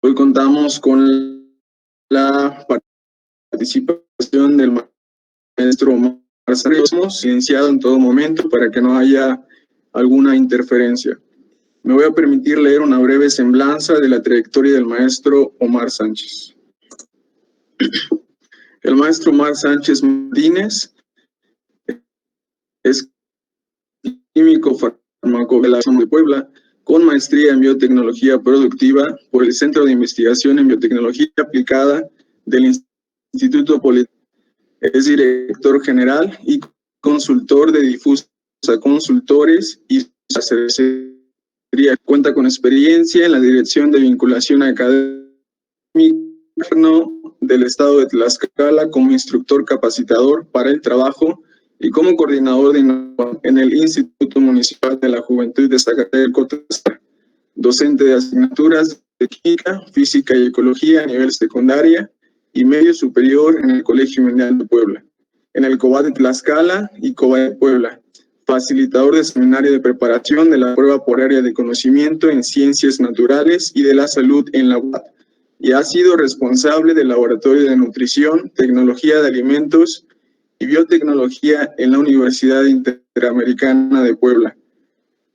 Hoy contamos con la participación del maestro Omar Sánchez, silenciado en todo momento para que no haya alguna interferencia. Me voy a permitir leer una breve semblanza de la trayectoria del maestro Omar Sánchez. El maestro Omar Sánchez Martínez es químico farmacobiólogo de Puebla, con maestría en biotecnología productiva por el Centro de Investigación en Biotecnología Aplicada del Instituto Politécnico. Es director general y consultor de Difusa Consultores y asesoría. Cuenta con experiencia en la Dirección de Vinculación Académica del Estado de Tlaxcala como instructor capacitador para el trabajo y como coordinador de innovación en el Instituto Municipal de la Juventud de Zacatecas, docente de asignaturas de química, física y ecología a nivel secundaria y medio superior en el Colegio Mundial de Puebla, en el COBAT de Tlaxcala y COBAT de Puebla, facilitador de seminario de preparación de la prueba por área de conocimiento en ciencias naturales y de la salud en la UAP, y ha sido responsable del Laboratorio de Nutrición, Tecnología de Alimentos y Biotecnología en la Universidad Interamericana de Puebla.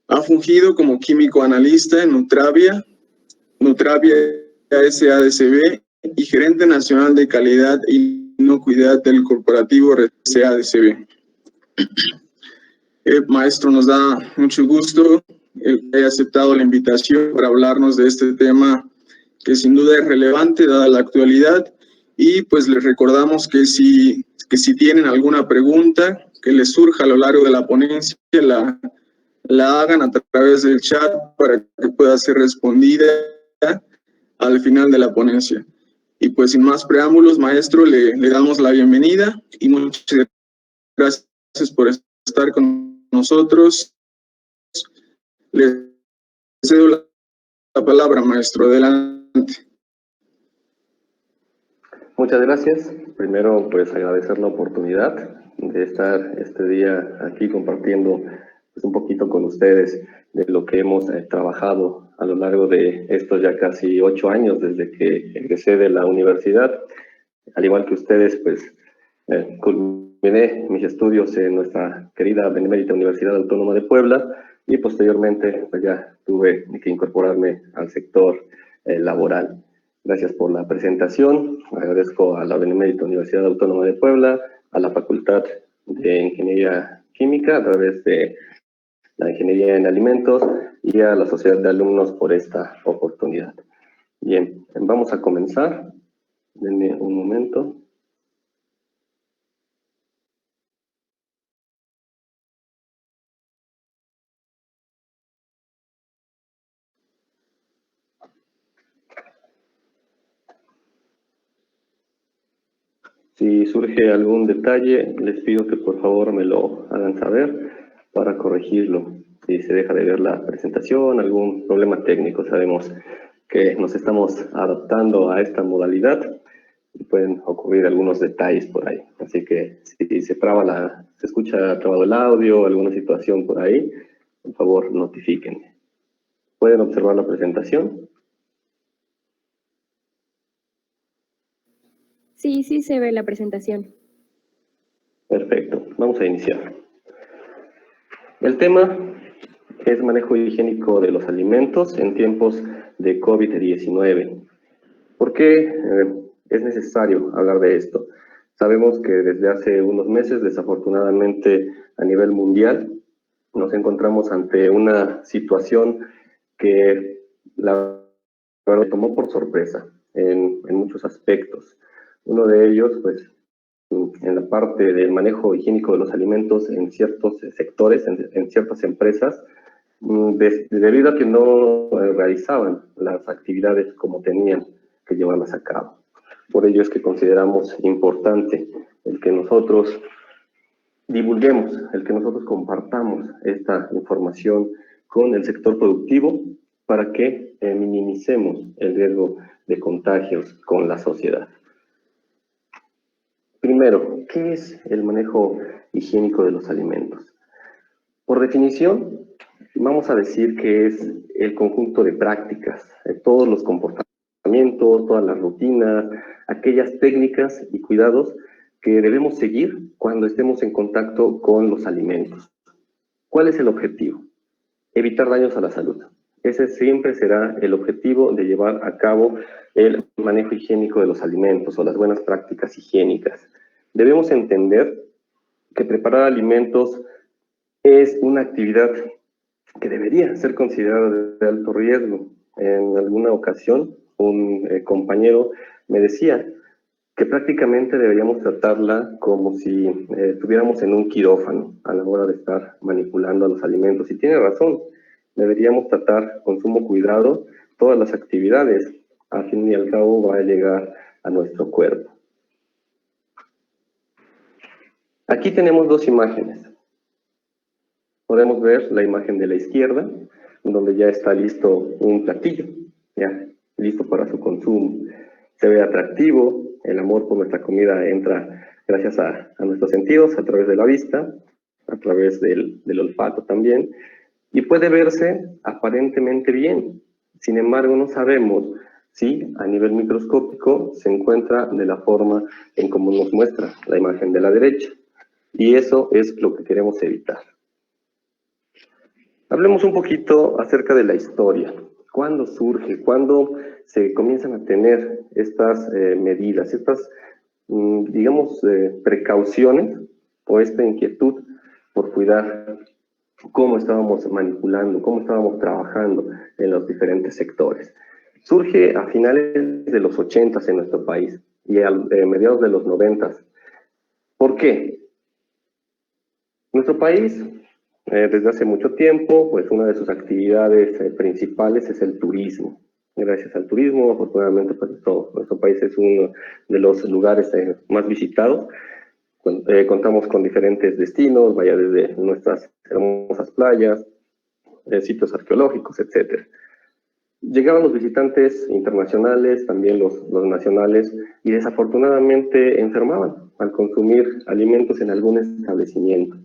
Ha fungido como químico analista en Nutravia SADCB y gerente nacional de calidad e inocuidad del corporativo SADCB. Maestro, nos da mucho gusto el que haya aceptado la invitación para hablarnos de este tema que sin duda es relevante dada la actualidad, y pues les recordamos que si tienen alguna pregunta que les surja a lo largo de la ponencia, la hagan a través del chat para que pueda ser respondida al final de la ponencia. Y pues sin más preámbulos, maestro, le damos la bienvenida y muchas gracias por estar con nosotros. Le cedo la palabra, maestro. Adelante. Muchas gracias. Primero, pues agradecer la oportunidad de estar este día aquí compartiendo un poquito con ustedes de lo que hemos trabajado a lo largo de estos ya casi 8 años desde que egresé de la universidad. Al igual que ustedes, pues culminé mis estudios en nuestra querida Benemérita Universidad Autónoma de Puebla y posteriormente pues ya tuve que incorporarme al sector laboral. Gracias por la presentación. Agradezco a la Benemérita Universidad Autónoma de Puebla, a la Facultad de Ingeniería Química a través de la Ingeniería en Alimentos y a la Sociedad de Alumnos por esta oportunidad. Bien, vamos a comenzar. Denme un momento. Si surge algún detalle, les pido que por favor me lo hagan saber para corregirlo. Si se deja de ver la presentación, algún problema técnico, sabemos que nos estamos adaptando a esta modalidad y pueden ocurrir algunos detalles por ahí. Así que si se escucha trabado el audio, alguna situación por ahí, por favor notifíquenme. ¿Pueden observar la presentación? Sí se ve la presentación. Perfecto, vamos a iniciar. El tema es manejo higiénico de los alimentos en tiempos de COVID-19. ¿Por qué es necesario hablar de esto? Sabemos que desde hace unos meses, desafortunadamente a nivel mundial, nos encontramos ante una situación que la verdad tomó por sorpresa en muchos aspectos. Uno de ellos, pues, en la parte del manejo higiénico de los alimentos en ciertos sectores, en ciertas empresas, debido a que no realizaban las actividades como tenían que llevarlas a cabo. Por ello es que consideramos importante el que nosotros divulguemos, el que nosotros compartamos esta información con el sector productivo para que minimicemos el riesgo de contagios con la sociedad. Primero, ¿qué es el manejo higiénico de los alimentos? Por definición, vamos a decir que es el conjunto de prácticas, de todos los comportamientos procedimientos, todas las rutinas, aquellas técnicas y cuidados que debemos seguir cuando estemos en contacto con los alimentos. ¿Cuál es el objetivo? Evitar daños a la salud. Ese siempre será el objetivo de llevar a cabo el manejo higiénico de los alimentos o las buenas prácticas higiénicas. Debemos entender que preparar alimentos es una actividad que debería ser considerada de alto riesgo. En alguna ocasión, un compañero me decía que prácticamente deberíamos tratarla como si estuviéramos en un quirófano a la hora de estar manipulando los alimentos. Y tiene razón, deberíamos tratar con sumo cuidado todas las actividades. Al fin y al cabo va a llegar a nuestro cuerpo. Aquí tenemos dos imágenes. Podemos ver la imagen de la izquierda, donde ya está listo un platillo, ya listo para su consumo. Se ve atractivo, el amor por nuestra comida entra gracias a nuestros sentidos, a través de la vista, a través del olfato también, y puede verse aparentemente bien. Sin embargo, no sabemos si a nivel microscópico se encuentra de la forma en como nos muestra la imagen de la derecha. Y eso es lo que queremos evitar. Hablemos un poquito acerca de la historia. ¿Cuándo surge? ¿Cuándo se comienzan a tener estas medidas, estas, digamos, precauciones o esta inquietud por cuidar cómo estábamos manipulando, cómo estábamos trabajando en los diferentes sectores? Surge a finales de los 80s en nuestro país y a mediados de los 90s. ¿Por qué? Nuestro país, desde hace mucho tiempo, pues una de sus actividades principales es el turismo. Gracias al turismo, afortunadamente, pues nuestro país es uno de los lugares más visitados. Contamos con diferentes destinos, vaya desde nuestras hermosas playas, sitios arqueológicos, etc. Llegaban los visitantes internacionales, también los nacionales, y desafortunadamente enfermaban al consumir alimentos en algún establecimiento.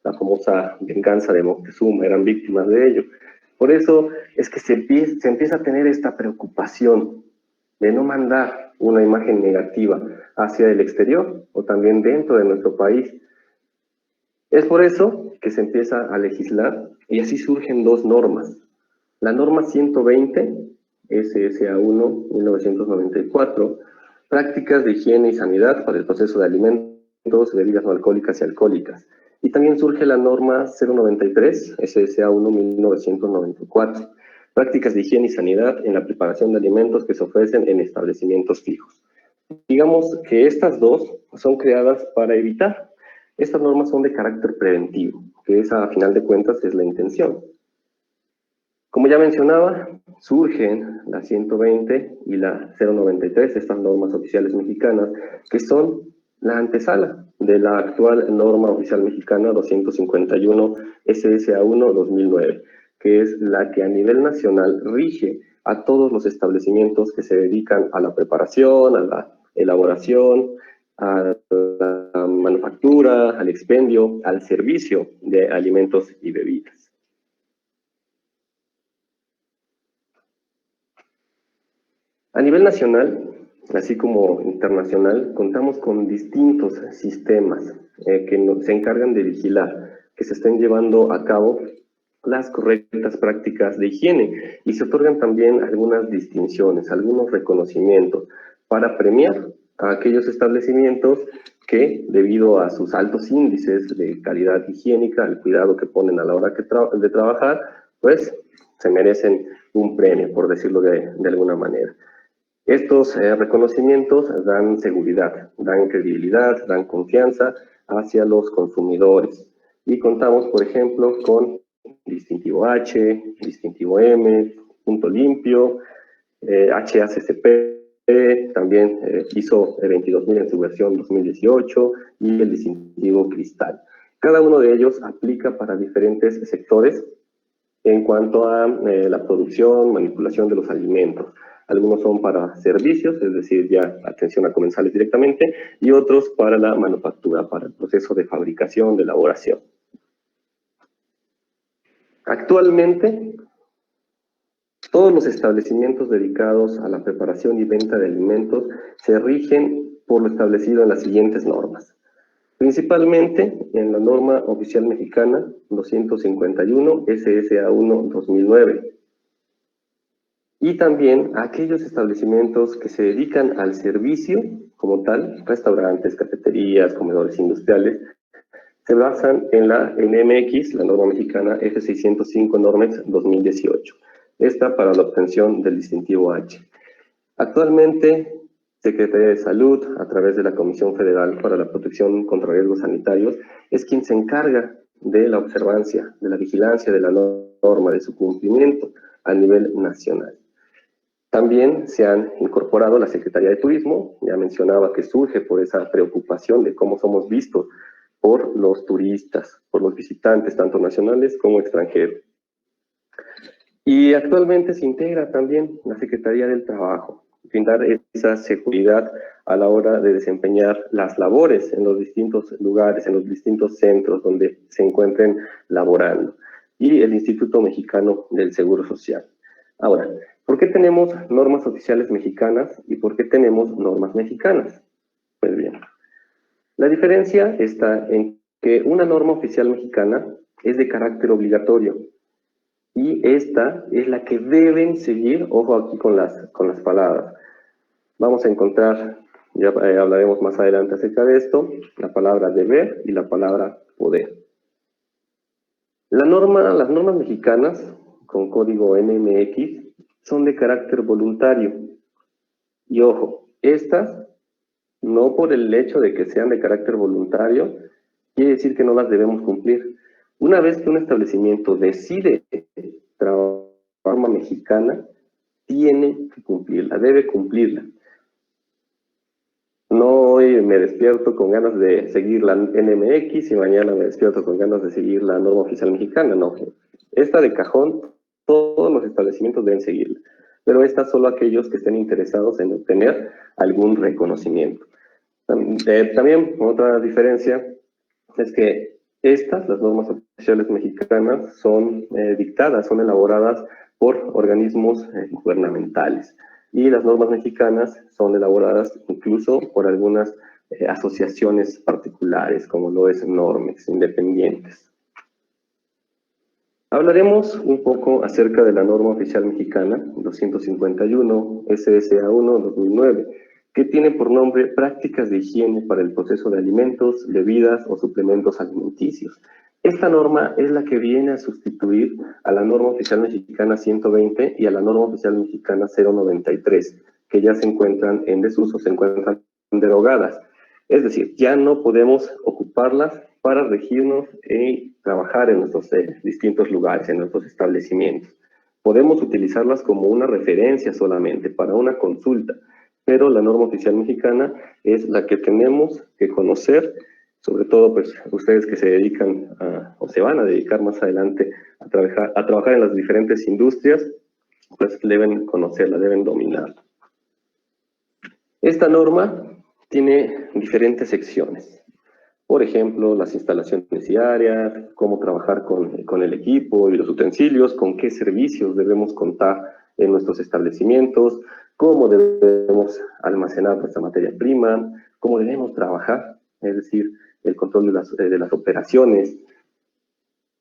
La famosa venganza de Moctezuma, eran víctimas de ello. Por eso es que se empieza a tener esta preocupación de no mandar una imagen negativa hacia el exterior o también dentro de nuestro país. Es por eso que se empieza a legislar y así surgen dos normas. La norma 120, SSA1, 1994, prácticas de higiene y sanidad para el proceso de alimentos, bebidas no alcohólicas y alcohólicas. Y también surge la norma 093, SSA1, 1994, prácticas de higiene y sanidad en la preparación de alimentos que se ofrecen en establecimientos fijos. Digamos que estas dos son creadas para evitar. Estas normas son de carácter preventivo, que esa, a final de cuentas, es la intención. Como ya mencionaba, surgen la 120 y la 093, estas normas oficiales mexicanas, que son la antesala de la actual norma oficial mexicana 251 SSA1 2009, que es la que a nivel nacional rige a todos los establecimientos que se dedican a la preparación, a la elaboración, a la manufactura, al expendio, al servicio de alimentos y bebidas. A nivel nacional, así como internacional, contamos con distintos sistemas que se encargan de vigilar que se estén llevando a cabo las correctas prácticas de higiene y se otorgan también algunas distinciones, algunos reconocimientos para premiar a aquellos establecimientos que, debido a sus altos índices de calidad higiénica, al cuidado que ponen a la hora de trabajar, pues se merecen un premio, por decirlo de alguna manera. Estos reconocimientos dan seguridad, dan credibilidad, dan confianza hacia los consumidores. Y contamos, por ejemplo, con distintivo H, distintivo M, punto limpio, HACCP, también ISO 22000 en su versión 2018 y el distintivo cristal. Cada uno de ellos aplica para diferentes sectores en cuanto a la producción, manipulación de los alimentos. Algunos son para servicios, es decir, ya atención a comensales directamente, y otros para la manufactura, para el proceso de fabricación, de elaboración. Actualmente, Todos los establecimientos dedicados a la preparación y venta de alimentos se rigen por lo establecido en las siguientes normas. Principalmente en la norma oficial mexicana 251 SSA1 2009. Y también aquellos establecimientos que se dedican al servicio como tal, restaurantes, cafeterías, comedores industriales, se basan en la NMX, la norma mexicana F605 Normex 2018. Esta para la obtención del distintivo H. Actualmente, Secretaría de Salud, a través de la Comisión Federal para la Protección contra Riesgos Sanitarios, es quien se encarga de la observancia, de la vigilancia de la norma, de su cumplimiento a nivel nacional. También se han incorporado la Secretaría de Turismo, ya mencionaba que surge por esa preocupación de cómo somos vistos por los turistas, por los visitantes, tanto nacionales como extranjeros. Y actualmente se integra también la Secretaría del Trabajo, brindar esa seguridad a la hora de desempeñar las labores en los distintos lugares, en los distintos centros donde se encuentren laborando, y el Instituto Mexicano del Seguro Social. Ahora, ¿por qué tenemos normas oficiales mexicanas y por qué tenemos normas mexicanas? Pues bien, la diferencia está en que una norma oficial mexicana es de carácter obligatorio y esta es la que deben seguir, ojo aquí con las palabras. Vamos a encontrar, ya hablaremos más adelante acerca de esto, la palabra deber y la palabra poder. Las normas mexicanas con código NMX son de carácter voluntario. Y ojo, estas, no por el hecho de que sean de carácter voluntario, quiere decir que no las debemos cumplir. Una vez que un establecimiento decide trabajar de forma mexicana, tiene que cumplirla, debe cumplirla. No hoy me despierto con ganas de seguir la NMX y mañana me despierto con ganas de seguir la norma oficial mexicana, no. Esta de cajón, todos los establecimientos deben seguirla, pero esta solo aquellos que estén interesados en obtener algún reconocimiento. También otra diferencia es que las normas oficiales mexicanas, son dictadas, son elaboradas por organismos gubernamentales. Y las normas mexicanas son elaboradas incluso por algunas asociaciones particulares, como lo es Normex, independientes. Hablaremos un poco acerca de la norma oficial mexicana 251 SSA1 2009, que tiene por nombre Prácticas de Higiene para el Proceso de Alimentos, Bebidas o Suplementos Alimenticios. Esta norma es la que viene a sustituir a la norma oficial mexicana 120 y a la norma oficial mexicana 093, que ya se encuentran en desuso, se encuentran derogadas. Es decir, ya no podemos ocuparlas para regirnos y trabajar en nuestros distintos lugares, en nuestros establecimientos. Podemos utilizarlas como una referencia solamente para una consulta, pero la norma oficial mexicana es la que tenemos que conocer, sobre todo pues ustedes que se dedican o se van a dedicar más adelante a trabajar en las diferentes industrias, pues deben conocerla, deben dominarla. Esta norma tiene diferentes secciones. Por ejemplo, las instalaciones y áreas, cómo trabajar con el equipo y los utensilios, con qué servicios debemos contar en nuestros establecimientos, cómo debemos almacenar nuestra materia prima, cómo debemos trabajar, es decir, el control de las operaciones.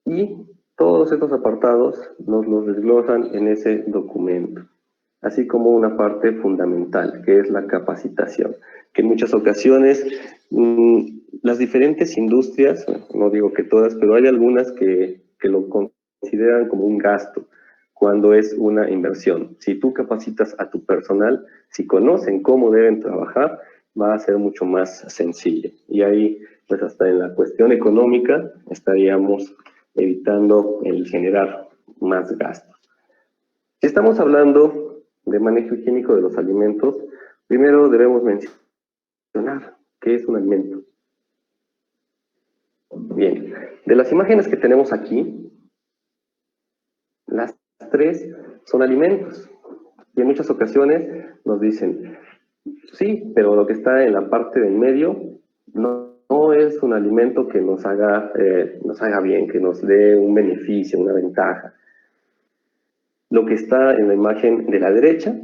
Y todos estos apartados nos los desglosan en ese documento, así como una parte fundamental, que es la capacitación, que en muchas ocasiones las diferentes industrias, no digo que todas, pero hay algunas que lo consideran como un gasto, cuando es una inversión. Si tú capacitas a tu personal, si conocen cómo deben trabajar, va a ser mucho más sencillo. Y ahí, pues hasta en la cuestión económica, estaríamos evitando el generar más gastos. Si estamos hablando de manejo higiénico de los alimentos, primero debemos mencionar qué es un alimento. Bien, de las imágenes que tenemos aquí, las tres son alimentos. Y en muchas ocasiones nos dicen, sí, pero lo que está en la parte del medio no es un alimento que nos haga bien, que nos dé un beneficio, una ventaja. Lo que está en la imagen de la derecha,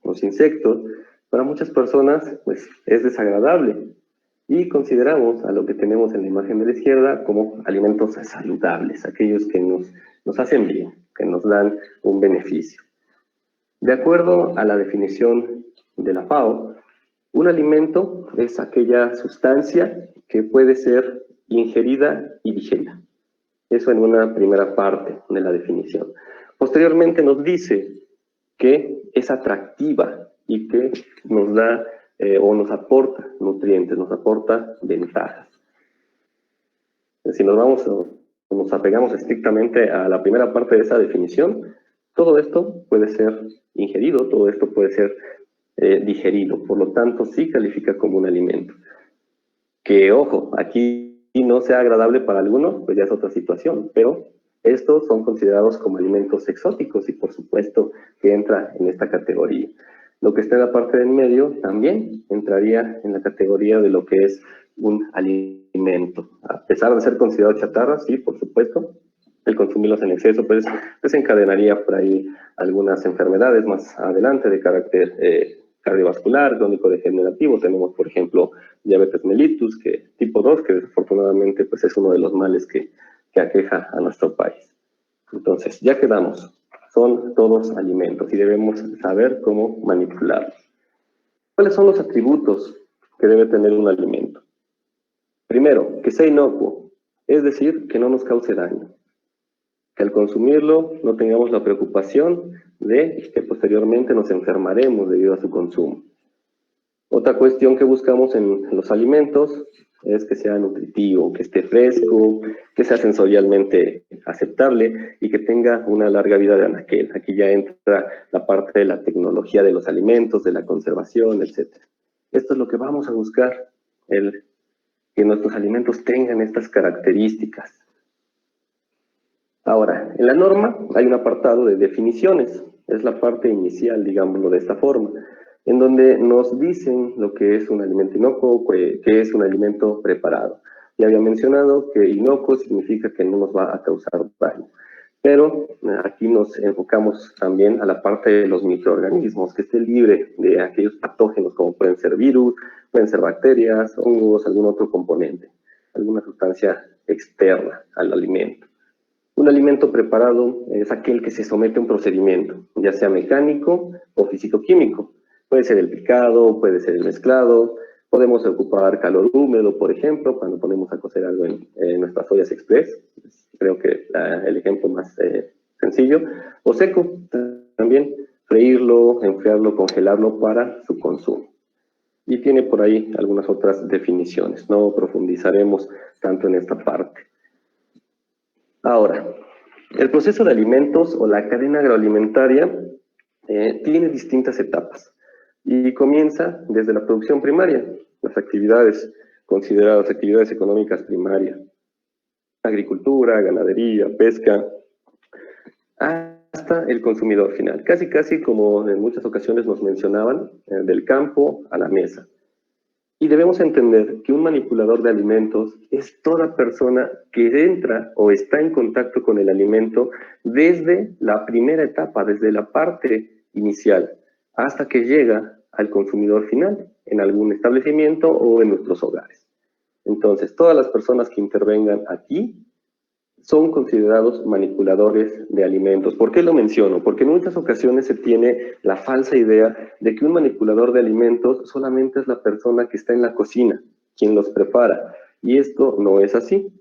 los insectos, para muchas personas pues, es desagradable y consideramos a lo que tenemos en la imagen de la izquierda como alimentos saludables, aquellos que nos hacen bien, que nos dan un beneficio. De acuerdo a la definición de la FAO, un alimento es aquella sustancia que puede ser ingerida y digerida. Eso en una primera parte de la definición. Posteriormente nos dice que es atractiva y que nos da o nos aporta nutrientes, nos aporta ventajas. Si nos apegamos estrictamente a la primera parte de esa definición, todo esto puede ser ingerido, todo esto puede ser digerido, por lo tanto sí califica como un alimento. Que, ojo, aquí no sea agradable para algunos, pues ya es otra situación, pero estos son considerados como alimentos exóticos y por supuesto que entra en esta categoría. Lo que está en la parte del medio también entraría en la categoría de lo que es un alimento. A pesar de ser considerado chatarra, sí, por supuesto, el consumirlos en exceso pues desencadenaría por ahí algunas enfermedades más adelante de carácter cardiovascular, crónico-degenerativo. Tenemos, por ejemplo, diabetes mellitus, tipo 2, que desafortunadamente pues, es uno de los males que aqueja a nuestro país. Entonces, ya quedamos. Son todos alimentos y debemos saber cómo manipularlos. ¿Cuáles son los atributos que debe tener un alimento? Primero, que sea inocuo, es decir, que no nos cause daño. Que al consumirlo no tengamos la preocupación de que posteriormente nos enfermaremos debido a su consumo. Otra cuestión que buscamos en los alimentos es que sea nutritivo, que esté fresco, que sea sensorialmente aceptable y que tenga una larga vida de anaquel. Aquí ya entra la parte de la tecnología de los alimentos, de la conservación, etc. Esto es lo que vamos a buscar, que nuestros alimentos tengan estas características. Ahora, en la norma hay un apartado de definiciones, es la parte inicial, digámoslo de esta forma, en donde nos dicen lo que es un alimento inocuo, que es un alimento preparado. Ya había mencionado que inocuo significa que no nos va a causar daño, pero aquí nos enfocamos también a la parte de los microorganismos, que esté libre de aquellos patógenos como pueden ser virus, pueden ser bacterias, hongos, algún otro componente, alguna sustancia externa al alimento. Un alimento preparado es aquel que se somete a un procedimiento, ya sea mecánico o físico-químico. Puede ser el picado, puede ser el mezclado, podemos ocupar calor húmedo, por ejemplo, cuando ponemos a cocer algo en nuestras ollas express. Creo que el ejemplo más sencillo. O seco, también freírlo, enfriarlo, congelarlo para su consumo. Y tiene por ahí algunas otras definiciones. No profundizaremos tanto en esta parte. Ahora, el proceso de alimentos o la cadena agroalimentaria tiene distintas etapas y comienza desde la producción primaria, las actividades consideradas actividades económicas primarias, agricultura, ganadería, pesca, hasta el consumidor final, casi como en muchas ocasiones nos mencionaban, del campo a la mesa. Y debemos entender que un manipulador de alimentos es toda persona que entra o está en contacto con el alimento desde la primera etapa, desde la parte inicial, hasta que llega al consumidor final, en algún establecimiento o en nuestros hogares. Entonces, todas las personas que intervengan aquí son considerados manipuladores de alimentos. ¿Por qué lo menciono? Porque en muchas ocasiones se tiene la falsa idea de que un manipulador de alimentos solamente es la persona que está en la cocina, quien los prepara. Y esto no es así.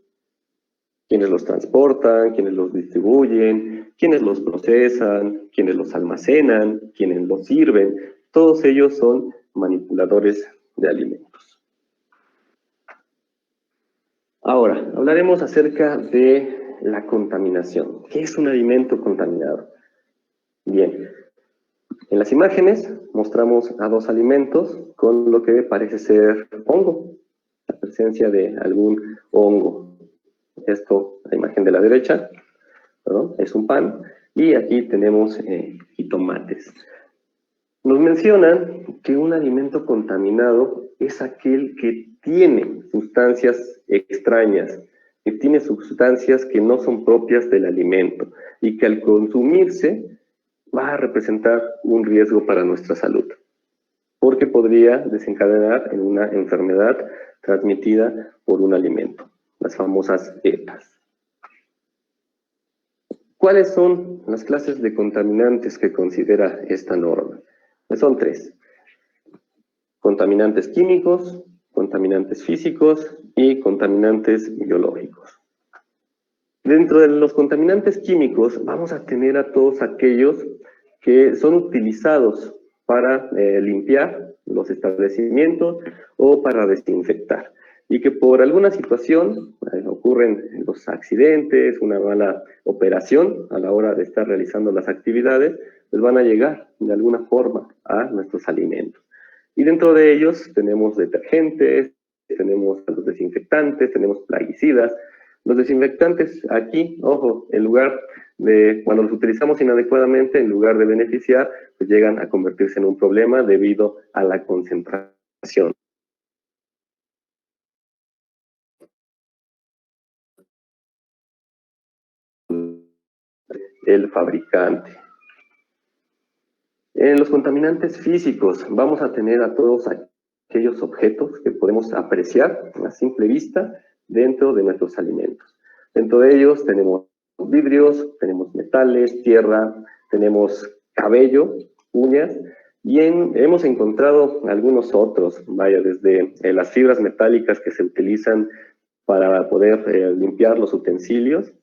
Quienes los transportan, quienes los distribuyen, quienes los procesan, quienes los almacenan, quienes los sirven, todos ellos son manipuladores de alimentos. Ahora, hablaremos acerca de la contaminación. ¿Qué es un alimento contaminado? Bien, en las imágenes mostramos a dos alimentos con lo que parece ser hongo, la presencia de algún hongo. Esto, la imagen de la derecha, ¿no? Es un pan, y aquí tenemos jitomates. Nos mencionan que un alimento contaminado es aquel que tiene sustancias extrañas, que tiene sustancias que no son propias del alimento y que al consumirse va a representar un riesgo para nuestra salud, porque podría desencadenar en una enfermedad transmitida por un alimento, las famosas EPAs. ¿Cuáles son las clases de contaminantes que considera esta norma? Pues son 3. Contaminantes químicos, contaminantes físicos y contaminantes biológicos. Dentro de los contaminantes químicos vamos a tener a todos aquellos que son utilizados para limpiar los establecimientos o para desinfectar, y que por alguna situación ocurren los accidentes, una mala operación a la hora de estar realizando las actividades, pues van a llegar de alguna forma a nuestros alimentos. Y dentro de ellos tenemos detergentes, tenemos los desinfectantes, tenemos plaguicidas. Los desinfectantes aquí, ojo, en lugar de, cuando los utilizamos inadecuadamente, en lugar de beneficiar, pues llegan a convertirse en un problema debido a la concentración. El fabricante. En los contaminantes físicos vamos a tener a todos aquellos objetos que podemos apreciar a simple vista dentro de nuestros alimentos. Dentro de ellos tenemos vidrios, tenemos metales, tierra, tenemos cabello, uñas, y hemos encontrado algunos otros, vaya, desde las fibras metálicas que se utilizan para poder limpiar los utensilios,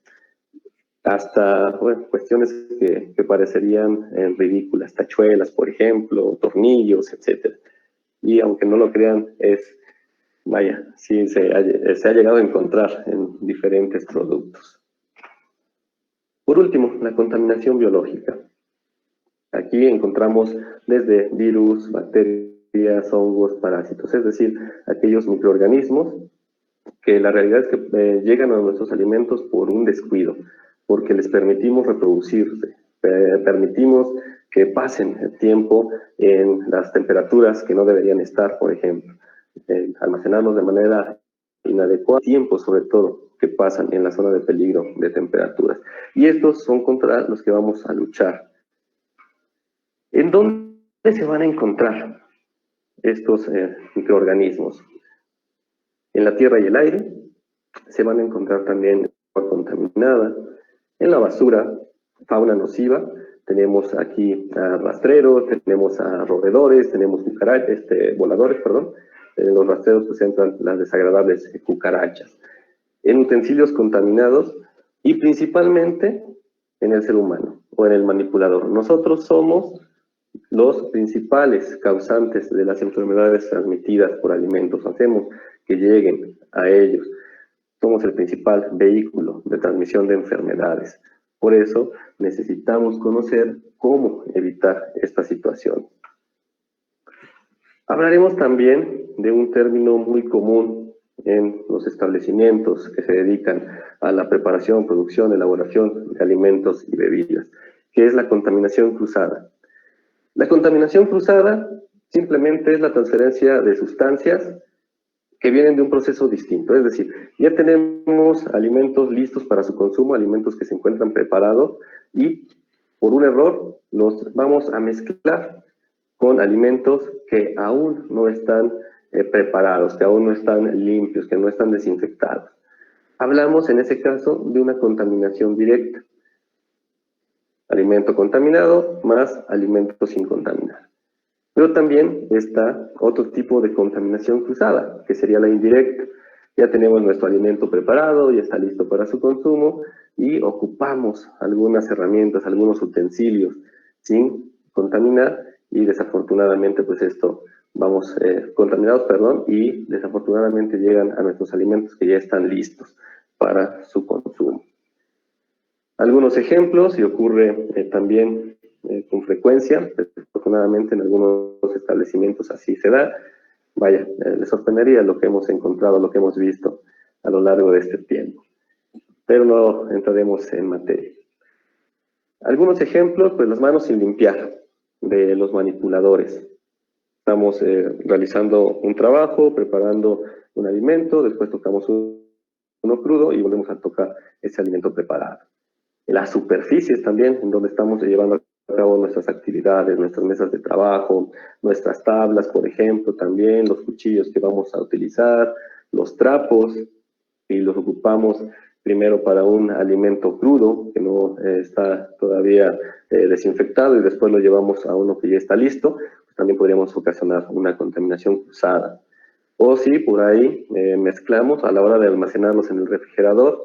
hasta bueno, cuestiones que parecerían ridículas, tachuelas, por ejemplo, tornillos, etc. Y aunque no lo crean, vaya, sí se ha llegado a encontrar en diferentes productos. Por último, la contaminación biológica. Aquí encontramos desde virus, bacterias, hongos, parásitos, es decir, aquellos microorganismos que la realidad es que llegan a nuestros alimentos por un descuido, porque les permitimos reproducirse, permitimos que pasen el tiempo en las temperaturas que no deberían estar, por ejemplo, almacenarlos de manera inadecuada, tiempo sobre todo que pasan en la zona de peligro de temperaturas. Y estos son contra los que vamos a luchar. ¿En dónde se van a encontrar estos microorganismos? En la tierra y el aire, se van a encontrar también agua contaminada, en la basura, fauna nociva, tenemos aquí a rastreros, tenemos a roedores, tenemos voladores, perdón. En los rastreros pues entran las desagradables cucarachas. En utensilios contaminados y principalmente en el ser humano o en el manipulador. Nosotros somos los principales causantes de las enfermedades transmitidas por alimentos. Hacemos que lleguen a ellos. Somos el principal vehículo de transmisión de enfermedades. Por eso necesitamos conocer cómo evitar esta situación. Hablaremos también de un término muy común en los establecimientos que se dedican a la preparación, producción, elaboración de alimentos y bebidas, que es la contaminación cruzada. La contaminación cruzada simplemente es la transferencia de sustancias que vienen de un proceso distinto, es decir, ya tenemos alimentos listos para su consumo, alimentos que se encuentran preparados y por un error los vamos a mezclar con alimentos que aún no están preparados, que aún no están limpios, que no están desinfectados. Hablamos en ese caso de una contaminación directa. Alimento contaminado más alimento sin contaminar. Pero también está otro tipo de contaminación cruzada, que sería la indirecta. Ya tenemos nuestro alimento preparado, ya está listo para su consumo y ocupamos algunas herramientas, algunos utensilios sin contaminar y desafortunadamente pues esto vamos contaminados, perdón, y desafortunadamente llegan a nuestros alimentos que ya están listos para su consumo. Algunos ejemplos, y ocurre también con frecuencia, afortunadamente en algunos establecimientos así se da. Vaya, les sorprendería lo que hemos encontrado, lo que hemos visto a lo largo de este tiempo. Pero no entraremos en materia. Algunos ejemplos, pues las manos sin limpiar de los manipuladores. Estamos realizando un trabajo, preparando un alimento, después tocamos uno crudo y volvemos a tocar ese alimento preparado. Las superficies también, en donde estamos llevando a a cabo nuestras actividades, nuestras mesas de trabajo, nuestras tablas, por ejemplo, también los cuchillos que vamos a utilizar, los trapos, y los ocupamos primero para un alimento crudo que no está todavía desinfectado y después lo llevamos a uno que ya está listo, pues también podríamos ocasionar una contaminación cruzada. O si por ahí mezclamos a la hora de almacenarlos en el refrigerador,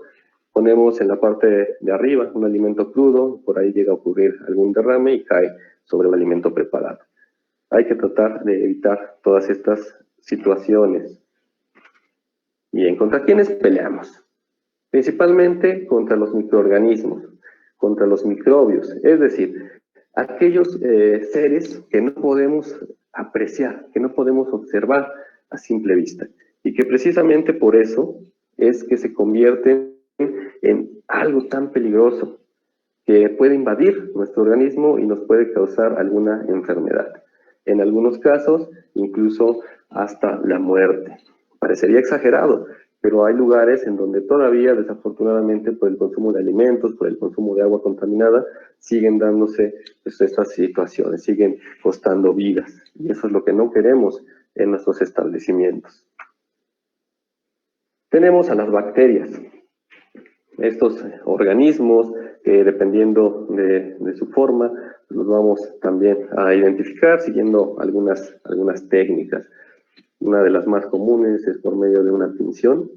ponemos en la parte de arriba un alimento crudo, por ahí llega a ocurrir algún derrame y cae sobre un alimento preparado. Hay que tratar de evitar todas estas situaciones. Bien, ¿contra quiénes peleamos? Principalmente contra los microorganismos, contra los microbios, es decir, aquellos seres que no podemos apreciar, que no podemos observar a simple vista, y que precisamente por eso es que se convierten en algo tan peligroso que puede invadir nuestro organismo y nos puede causar alguna enfermedad. En algunos casos, incluso hasta la muerte. Parecería exagerado, pero hay lugares en donde todavía, desafortunadamente, por el consumo de alimentos, por el consumo de agua contaminada, siguen dándose pues, estas situaciones, siguen costando vidas. Y eso es lo que no queremos en nuestros establecimientos. Tenemos a las bacterias. Estos organismos que dependiendo de su forma, los vamos también a identificar siguiendo algunas técnicas. Una de las más comunes es por medio de una tinción.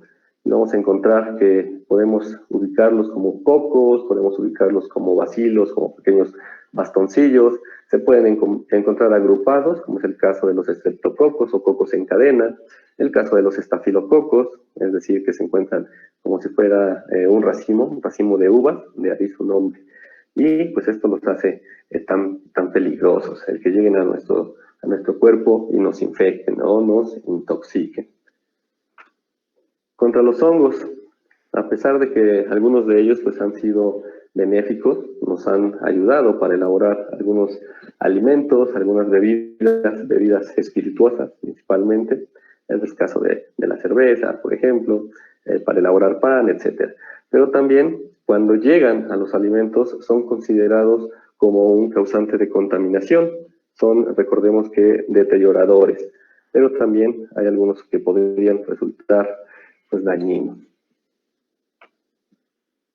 Vamos a encontrar que podemos ubicarlos como cocos, podemos ubicarlos como bacilos, como pequeños bastoncillos. Se pueden encontrar agrupados, como es el caso de los estreptococos o cocos en cadena, el caso de los estafilococos, es decir, que se encuentran como si fuera un racimo de uvas, de ahí su nombre. Y pues esto los hace tan peligrosos, el que lleguen a nuestro cuerpo y nos infecten o nos intoxiquen. Contra los hongos, a pesar de que algunos de ellos pues, han sido benéficos, nos han ayudado para elaborar algunos alimentos, algunas bebidas espirituosas principalmente, es el caso de la cerveza, por ejemplo, para elaborar pan, etc. Pero también cuando llegan a los alimentos son considerados como un causante de contaminación, son, recordemos que, deterioradores, pero también hay algunos que podrían resultar pues, dañinos.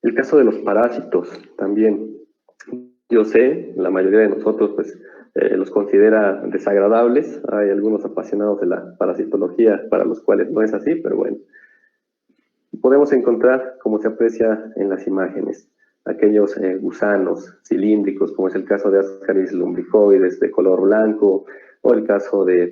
El caso de los parásitos también, yo sé, la mayoría de nosotros pues, los considera desagradables, hay algunos apasionados de la parasitología para los cuales no es así, pero bueno. Podemos encontrar, como se aprecia en las imágenes, aquellos gusanos cilíndricos, como es el caso de Ascaris lumbricoides de color blanco, o el caso de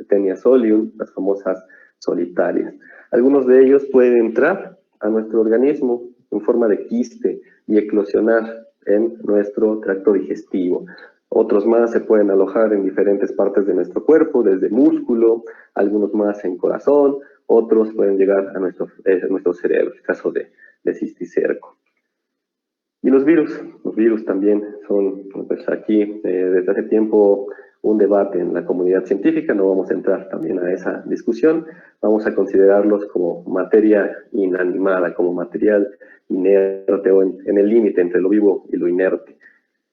Tenia solium, las famosas solitarias. Algunos de ellos pueden entrar a nuestro organismo en forma de quiste y eclosionar en nuestro tracto digestivo. Otros más se pueden alojar en diferentes partes de nuestro cuerpo, desde músculo, algunos más en corazón, otros pueden llegar a nuestro cerebro, el caso de cisticerco. Y los virus también son, pues aquí, desde hace tiempo, un debate en la comunidad científica, no vamos a entrar también a esa discusión, vamos a considerarlos como materia inanimada, como material inerte o en el límite entre lo vivo y lo inerte.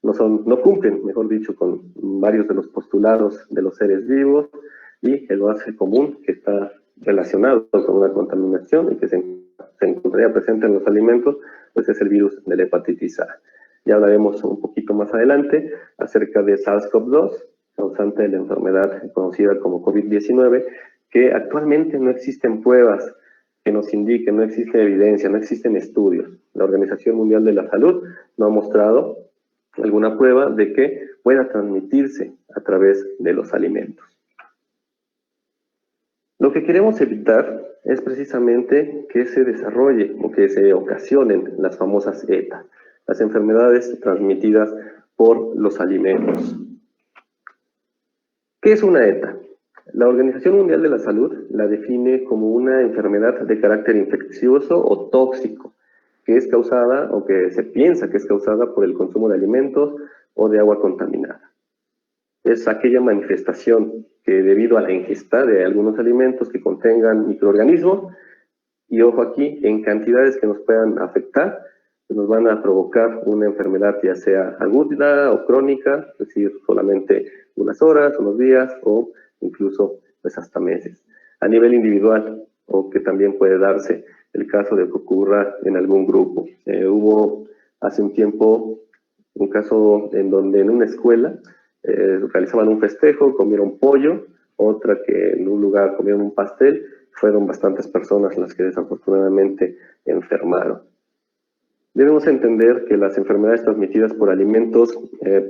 No cumplen, mejor dicho, con varios de los postulados de los seres vivos y el base común que está relacionado con una contaminación y que se encontraría presente en los alimentos, pues es el virus de la hepatitis A. Ya hablaremos un poquito más adelante acerca de SARS-CoV-2, causante de la enfermedad conocida como COVID-19, que actualmente no existen pruebas que nos indiquen, no existe evidencia, no existen estudios. La Organización Mundial de la Salud no ha mostrado alguna prueba de que pueda transmitirse a través de los alimentos. Lo que queremos evitar es precisamente que se desarrolle o que se ocasionen las famosas ETA, las enfermedades transmitidas por los alimentos. ¿Qué es una ETA? La Organización Mundial de la Salud la define como una enfermedad de carácter infeccioso o tóxico, que es causada o que se piensa que es causada por el consumo de alimentos o de agua contaminada. Es aquella manifestación que debido a la ingesta de algunos alimentos que contengan microorganismos, y ojo aquí, en cantidades que nos puedan afectar que nos van a provocar una enfermedad ya sea aguda o crónica, es decir, solamente unas horas, unos días o incluso pues hasta meses. A nivel individual, o que también puede darse el caso de que ocurra en algún grupo. Hubo hace un tiempo un caso en donde en una escuela realizaban un festejo, comieron pollo, otra que en un lugar comieron un pastel, fueron bastantes personas las que desafortunadamente enfermaron. Debemos entender que las enfermedades transmitidas por alimentos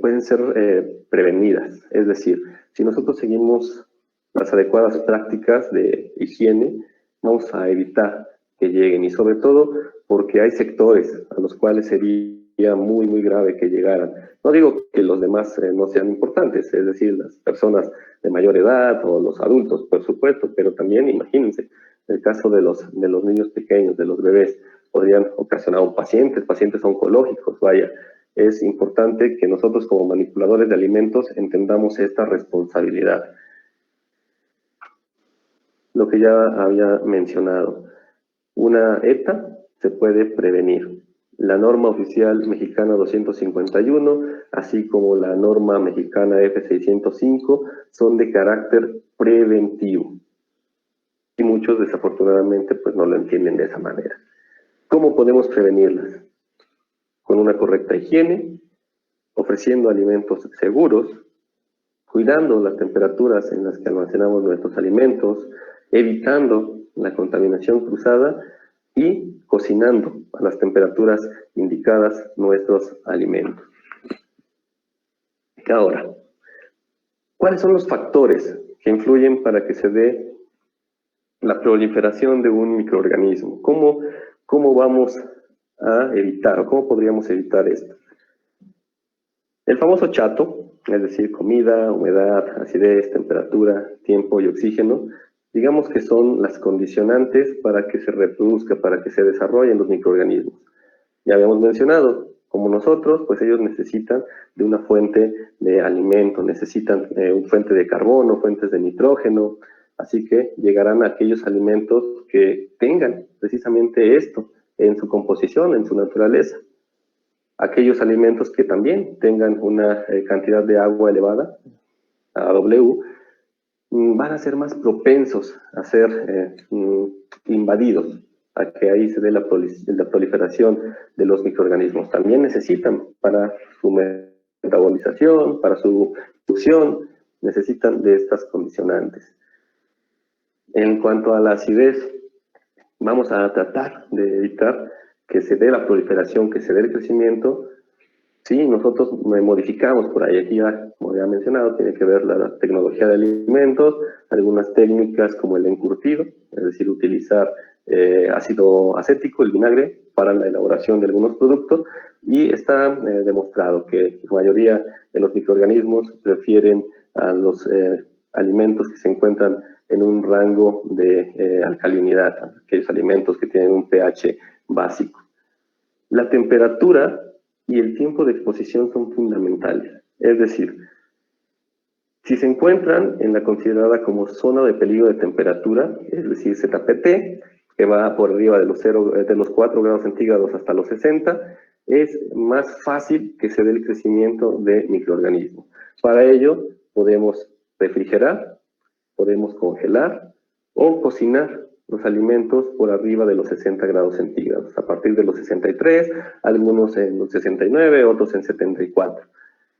pueden ser prevenidas, es decir, si nosotros seguimos las adecuadas prácticas de higiene, vamos a evitar que lleguen, y sobre todo porque hay sectores a los cuales sería muy, muy grave que llegaran. No digo que los demás no sean importantes, es decir, las personas de mayor edad o los adultos, por supuesto, pero también imagínense, el caso de los niños pequeños, de los bebés, podrían ocasionar pacientes oncológicos, vaya. Es importante que nosotros como manipuladores de alimentos entendamos esta responsabilidad. Lo que ya había mencionado, una ETA se puede prevenir. La norma oficial mexicana 251, así como la norma mexicana F605, son de carácter preventivo. Y muchos desafortunadamente pues no lo entienden de esa manera. ¿Cómo podemos prevenirlas? Con una correcta higiene, ofreciendo alimentos seguros, cuidando las temperaturas en las que almacenamos nuestros alimentos, evitando la contaminación cruzada y cocinando a las temperaturas indicadas nuestros alimentos. Ahora, ¿cuáles son los factores que influyen para que se dé la proliferación de un microorganismo? ¿Cómo vamos a evitar o cómo podríamos evitar esto? El famoso chato, es decir, comida, humedad, acidez, temperatura, tiempo y oxígeno, digamos que son las condicionantes para que se reproduzca, para que se desarrollen los microorganismos. Ya habíamos mencionado, como nosotros, pues ellos necesitan de una fuente de alimento, necesitan una fuente de carbono, fuentes de nitrógeno, así que llegarán a aquellos alimentos que tengan precisamente esto en su composición, en su naturaleza. Aquellos alimentos que también tengan una cantidad de agua elevada, AW, van a ser más propensos a ser invadidos, a que ahí se dé la proliferación de los microorganismos. También necesitan para su metabolización, para su producción, necesitan de estas condicionantes. En cuanto a la acidez, vamos a tratar de evitar que se dé la proliferación, que se dé el crecimiento. Sí, nosotros modificamos por ahí, aquí ya, como ya he mencionado, tiene que ver la tecnología de alimentos, algunas técnicas como el encurtido, es decir, utilizar ácido acético, el vinagre, para la elaboración de algunos productos, y está demostrado que la mayoría de los microorganismos prefieren a los alimentos que se encuentran en un rango de alcalinidad, aquellos alimentos que tienen un pH básico. La temperatura y el tiempo de exposición son fundamentales. Es decir, si se encuentran en la considerada como zona de peligro de temperatura, es decir, ZPT, que va por arriba de los 4 grados centígrados hasta los 60, es más fácil que se dé el crecimiento de microorganismos. Para ello, podemos refrigerar, podemos congelar o cocinar los alimentos por arriba de los 60 grados centígrados, a partir de los 63, algunos en los 69, otros en 74.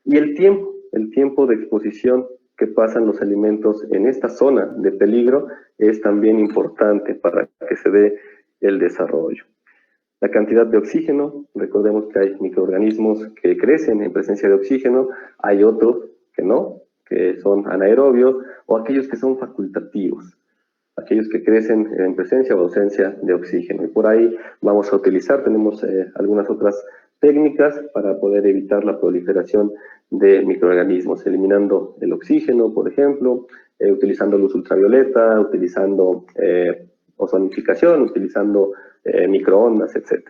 Y el tiempo de exposición que pasan los alimentos en esta zona de peligro es también importante para que se dé el desarrollo. La cantidad de oxígeno, recordemos que hay microorganismos que crecen en presencia de oxígeno, hay otros que no, que son anaerobios, o aquellos que son facultativos, aquellos que crecen en presencia o ausencia de oxígeno. Y por ahí vamos a utilizar, tenemos algunas otras técnicas para poder evitar la proliferación de microorganismos, eliminando el oxígeno, por ejemplo, utilizando luz ultravioleta, utilizando ozonificación, utilizando microondas, etc.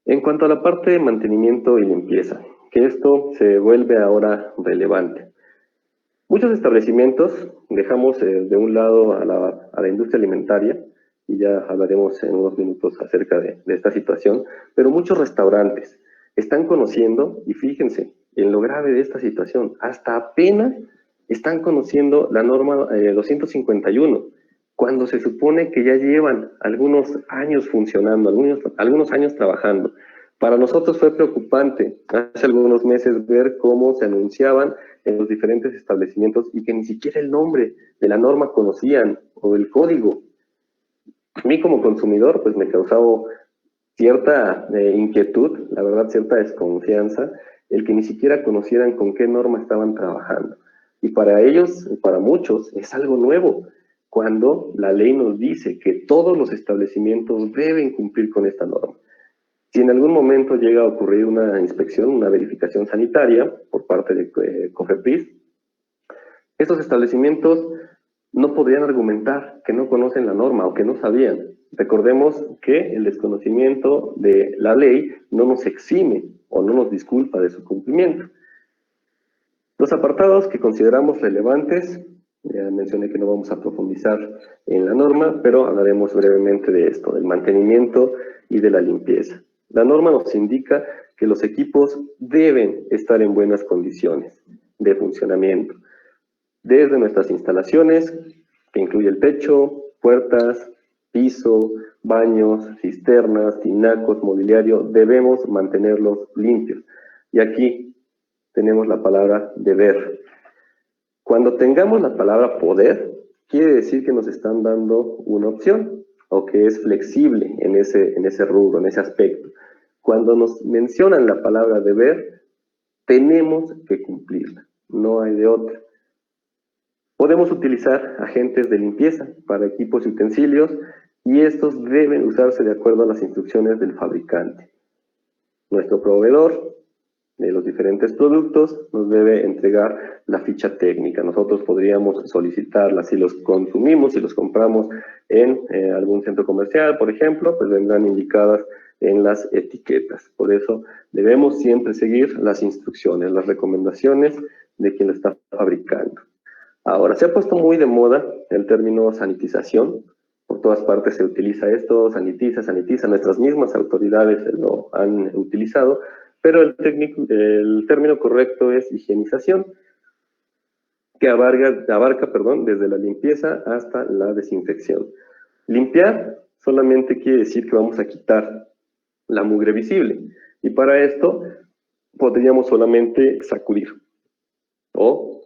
En cuanto a la parte de mantenimiento y limpieza, que esto se vuelve ahora relevante. Muchos establecimientos dejamos de un lado a la industria alimentaria y ya hablaremos en unos minutos acerca de esta situación, pero muchos restaurantes están conociendo, y fíjense en lo grave de esta situación, hasta apenas están conociendo la norma 251, cuando se supone que ya llevan algunos años funcionando, algunos años trabajando. Para nosotros fue preocupante hace algunos meses ver cómo se anunciaban en los diferentes establecimientos y que ni siquiera el nombre de la norma conocían o el código. A mí como consumidor pues me causaba cierta inquietud, la verdad cierta desconfianza, el que ni siquiera conocieran con qué norma estaban trabajando. Y para ellos, para muchos, es algo nuevo, cuando la ley nos dice que todos los establecimientos deben cumplir con esta norma. Si en algún momento llega a ocurrir una inspección, una verificación sanitaria por parte de COFEPRIS, estos establecimientos no podrían argumentar que no conocen la norma o que no sabían. Recordemos que el desconocimiento de la ley no nos exime o no nos disculpa de su cumplimiento. Los apartados que consideramos relevantes, ya mencioné que no vamos a profundizar en la norma, pero hablaremos brevemente de esto, del mantenimiento y de la limpieza. La norma nos indica que los equipos deben estar en buenas condiciones de funcionamiento, desde nuestras instalaciones, que incluye el techo, puertas, piso, baños, cisternas, tinacos, mobiliario, debemos mantenerlos limpios. Y aquí tenemos la palabra deber. Cuando tengamos la palabra poder, quiere decir que nos están dando una opción, o que es flexible en ese rubro, en ese aspecto. Cuando nos mencionan la palabra deber, tenemos que cumplirla, no hay de otra. Podemos utilizar agentes de limpieza para equipos y utensilios, y estos deben usarse de acuerdo a las instrucciones del fabricante. Nuestro proveedor de los diferentes productos nos debe entregar la ficha técnica. Nosotros podríamos solicitarla si los consumimos, si los compramos en algún centro comercial, por ejemplo, pues vendrán indicadas en las etiquetas. Por eso debemos siempre seguir las instrucciones, las recomendaciones de quien lo está fabricando. Ahora, se ha puesto muy de moda el término sanitización. Por todas partes se utiliza esto, sanitiza, nuestras mismas autoridades lo han utilizado, pero el término correcto es higienización, que abarca desde la limpieza hasta la desinfección. Limpiar solamente quiere decir que vamos a quitar la mugre visible, y para esto podríamos solamente sacudir o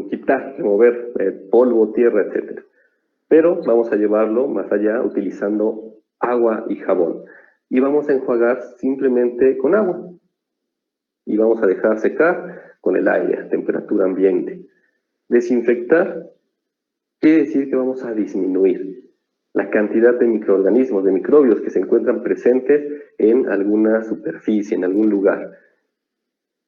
quitar, remover polvo, tierra, etc. Pero vamos a llevarlo más allá utilizando agua y jabón. Y vamos a enjuagar simplemente con agua. Y vamos a dejar secar con el aire a temperatura ambiente. Desinfectar quiere decir que vamos a disminuir la cantidad de microorganismos, de microbios que se encuentran presentes en alguna superficie, en algún lugar.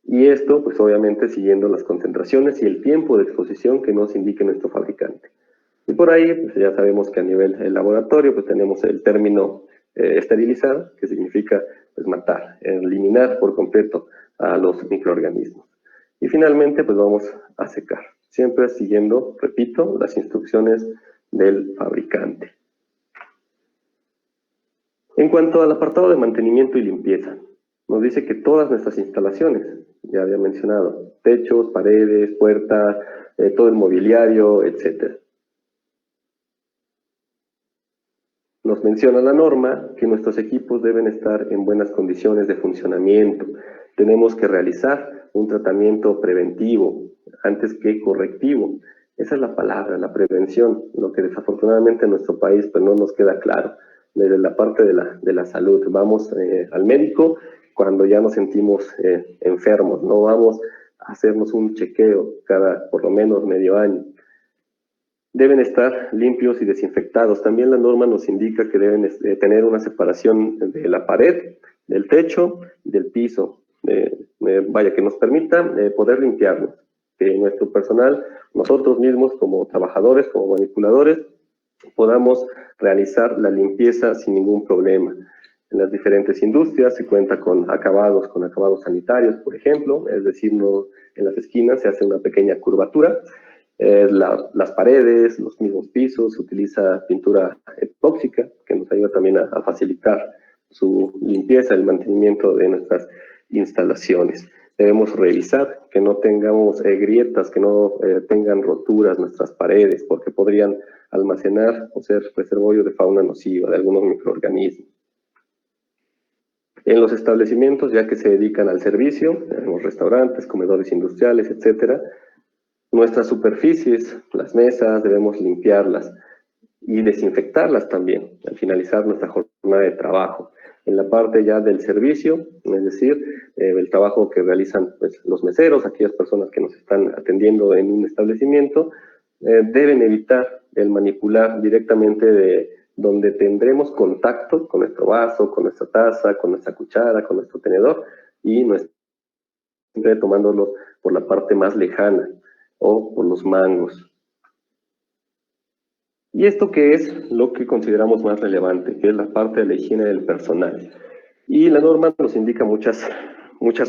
Y esto, pues obviamente, siguiendo las concentraciones y el tiempo de exposición que nos indique nuestro fabricante. Y por ahí, pues ya sabemos que a nivel del laboratorio, pues tenemos el término esterilizar, que significa pues matar, eliminar por completo a los microorganismos. Y finalmente, pues vamos a secar, siempre siguiendo, repito, las instrucciones del fabricante. En cuanto al apartado de mantenimiento y limpieza, nos dice que todas nuestras instalaciones, ya había mencionado, techos, paredes, puertas, todo el mobiliario, etc. Nos menciona la norma que nuestros equipos deben estar en buenas condiciones de funcionamiento. Tenemos que realizar un tratamiento preventivo antes que correctivo. Esa es la palabra, la prevención, lo que desafortunadamente en nuestro país pues, no nos queda claro. Desde la parte de la salud, vamos al médico cuando ya nos sentimos enfermos, no vamos a hacernos un chequeo cada por lo menos medio año. Deben estar limpios y desinfectados. También la norma nos indica que deben tener una separación de la pared, del techo y del piso. Que nos permita poder limpiarnos. Que nuestro personal, nosotros mismos como trabajadores, como manipuladores, podamos realizar la limpieza sin ningún problema. En las diferentes industrias se cuenta con acabados sanitarios, por ejemplo, es decir, en las esquinas se hace una pequeña curvatura las paredes, los mismos pisos, se utiliza pintura epóxica, que nos ayuda también a facilitar su limpieza, el mantenimiento de nuestras instalaciones. Debemos revisar que no tengamos grietas, que no tengan roturas nuestras paredes, porque podrían almacenar o ser reservorio de fauna nociva, de algunos microorganismos. En los establecimientos, ya que se dedican al servicio, tenemos restaurantes, comedores industriales, etcétera, nuestras superficies, las mesas, debemos limpiarlas y desinfectarlas también al finalizar nuestra jornada de trabajo. En la parte ya del servicio, es decir, el trabajo que realizan pues, los meseros, aquellas personas que nos están atendiendo en un establecimiento, deben evitar el manipular directamente de donde tendremos contacto con nuestro vaso, con nuestra taza, con nuestra cuchara, con nuestro tenedor, y siempre tomándolo por la parte más lejana o por los mangos. ¿Y esto qué es lo que consideramos más relevante? Que es la parte de la higiene del personal. Y la norma nos indica muchas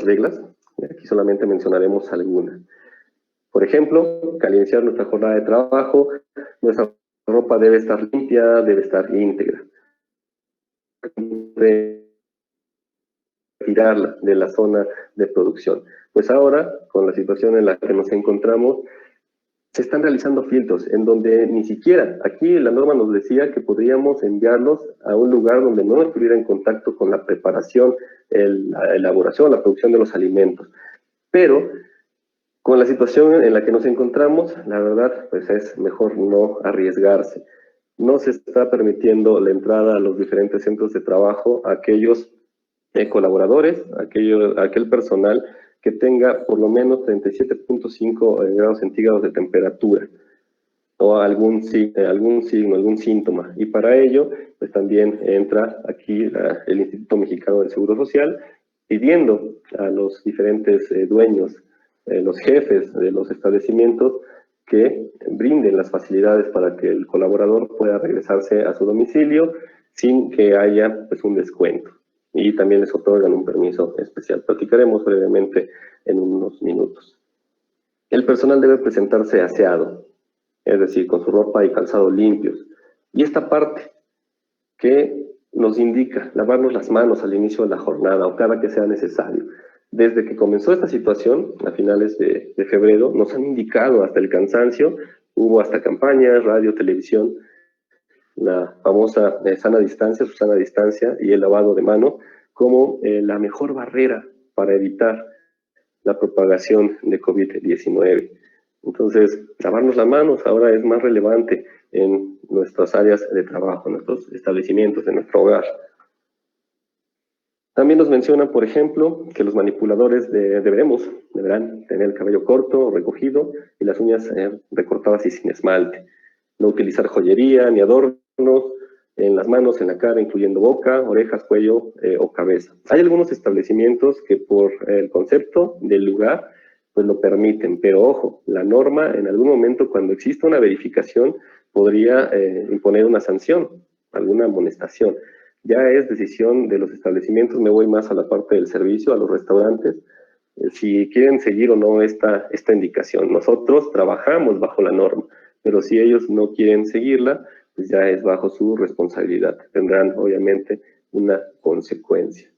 reglas. Aquí solamente mencionaremos algunas. Por ejemplo, al iniciar nuestra jornada de trabajo, nuestra ropa debe estar limpia, debe estar íntegra. Retirarla de la zona de producción. Pues ahora, con la situación en la que nos encontramos, se están realizando filtros en donde ni siquiera, aquí la norma nos decía que podríamos enviarlos a un lugar donde no estuviera en contacto con la preparación, la elaboración, la producción de los alimentos. Pero con la situación en la que nos encontramos, la verdad, pues es mejor no arriesgarse. No se está permitiendo la entrada a los diferentes centros de trabajo a aquellos colaboradores, aquel personal que tenga por lo menos 37.5 grados centígrados de temperatura o algún signo, algún síntoma. Y para ello, pues también entra aquí el Instituto Mexicano del Seguro Social pidiendo a los diferentes dueños, los jefes de los establecimientos, que brinden las facilidades para que el colaborador pueda regresarse a su domicilio sin que haya pues, un descuento. Y también les otorgan un permiso especial. Platicaremos brevemente en unos minutos. El personal debe presentarse aseado, es decir, con su ropa y calzado limpios. Y esta parte que nos indica lavarnos las manos al inicio de la jornada o cada que sea necesario. Desde que comenzó esta situación, a finales de febrero, nos han indicado hasta el cansancio, hubo hasta campañas, radio, televisión, la famosa sana distancia, Susana distancia y el lavado de mano como la mejor barrera para evitar la propagación de COVID-19. Entonces, lavarnos las manos ahora es más relevante en nuestras áreas de trabajo, en nuestros establecimientos, en nuestro hogar. También nos mencionan, por ejemplo, que los manipuladores deberán tener el cabello corto, recogido y las uñas recortadas y sin esmalte. No utilizar joyería ni adornos en las manos, en la cara, incluyendo boca, orejas, cuello o cabeza. Hay algunos establecimientos que por el concepto del lugar pues lo permiten, pero ojo, la norma en algún momento cuando exista una verificación podría imponer una sanción, alguna amonestación. Ya es decisión de los establecimientos, me voy más a la parte del servicio, a los restaurantes, si quieren seguir o no esta indicación. Nosotros trabajamos bajo la norma, pero si ellos no quieren seguirla, pues ya es bajo su responsabilidad. Tendrán, obviamente, una consecuencia.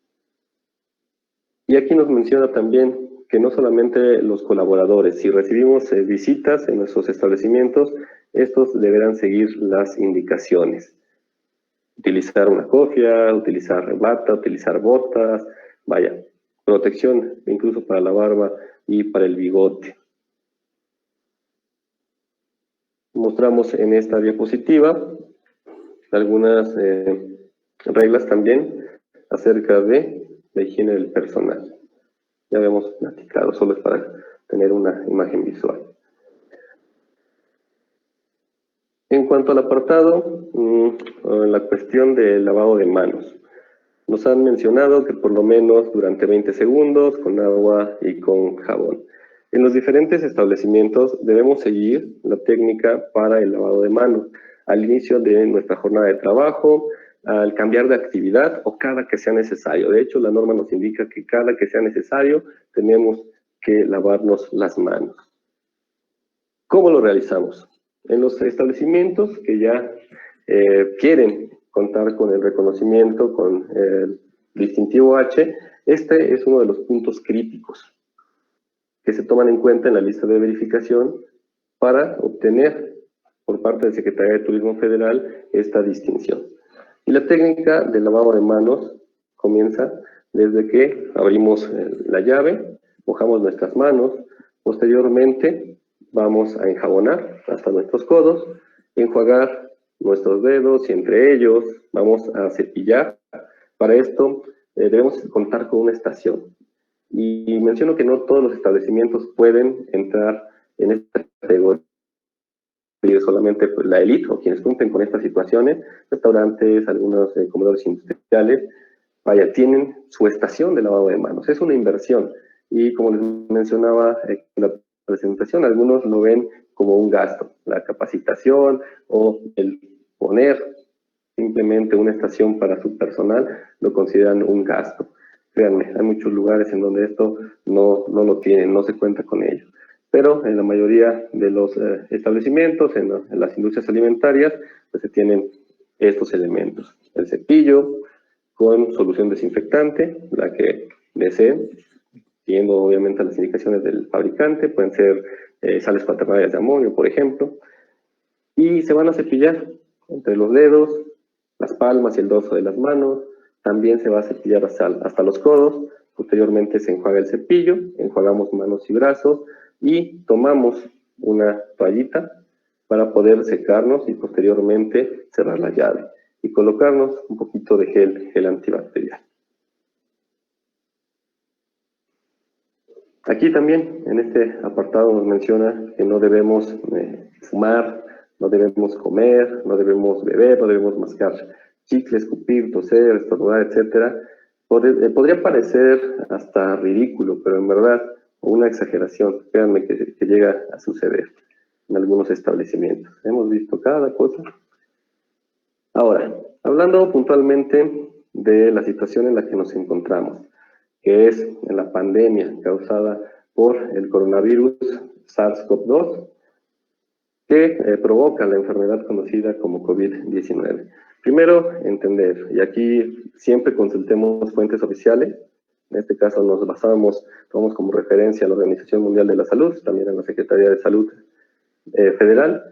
Y aquí nos menciona también que no solamente los colaboradores, si recibimos visitas en nuestros establecimientos, estos deberán seguir las indicaciones. Utilizar una cofia, utilizar bata, utilizar botas, vaya, protección incluso para la barba y para el bigote. Mostramos en esta diapositiva algunas reglas también acerca de la higiene del personal. Ya habíamos platicado, solo es para tener una imagen visual. En cuanto al apartado, la cuestión del lavado de manos. Nos han mencionado que por lo menos durante 20 segundos con agua y con jabón. En los diferentes establecimientos debemos seguir la técnica para el lavado de manos al inicio de nuestra jornada de trabajo, al cambiar de actividad o cada que sea necesario. De hecho, la norma nos indica que cada que sea necesario tenemos que lavarnos las manos. ¿Cómo lo realizamos? En los establecimientos que ya quieren contar con el reconocimiento, con el distintivo H, este es uno de los puntos críticos que se toman en cuenta en la lista de verificación para obtener por parte de Secretaría de Turismo Federal esta distinción. Y la técnica del lavado de manos comienza desde que abrimos la llave, mojamos nuestras manos, posteriormente vamos a enjabonar hasta nuestros codos, enjuagar nuestros dedos y entre ellos vamos a cepillar. Para esto debemos contar con una estación. Y menciono que no todos los establecimientos pueden entrar en esta categoría, solamente pues, la élite o quienes cumplen con estas situaciones, restaurantes, algunos comedores industriales, vaya, tienen su estación de lavado de manos. Es una inversión y como les mencionaba en la presentación, algunos lo ven como un gasto. La capacitación o el poner simplemente una estación para su personal lo consideran un gasto. Créanme, hay muchos lugares en donde esto no lo tienen, no se cuenta con ello. Pero en la mayoría de los establecimientos, en las industrias alimentarias, pues se tienen estos elementos. El cepillo con solución desinfectante, la que deseen, siguiendo obviamente las indicaciones del fabricante, pueden ser sales cuaternarias de amonio, por ejemplo, y se van a cepillar entre los dedos, las palmas y el dorso de las manos. También se va a cepillar hasta los codos. Posteriormente se enjuaga el cepillo, enjuagamos manos y brazos y tomamos una toallita para poder secarnos y posteriormente cerrar la llave y colocarnos un poquito de gel antibacterial. Aquí también, en este apartado, nos menciona que no debemos fumar, no debemos comer, no debemos beber, no debemos mascar chicle, escupir, toser, estornudar, etc. Podría parecer hasta ridículo, pero en verdad, una exageración, créanme que llega a suceder en algunos establecimientos. Hemos visto cada cosa. Ahora, hablando puntualmente de la situación en la que nos encontramos, que es en la pandemia causada por el coronavirus SARS-CoV-2, que provoca la enfermedad conocida como COVID-19. Primero, entender, y aquí siempre consultemos fuentes oficiales. En este caso nos tomamos como referencia a la Organización Mundial de la Salud, también a la Secretaría de Salud Federal,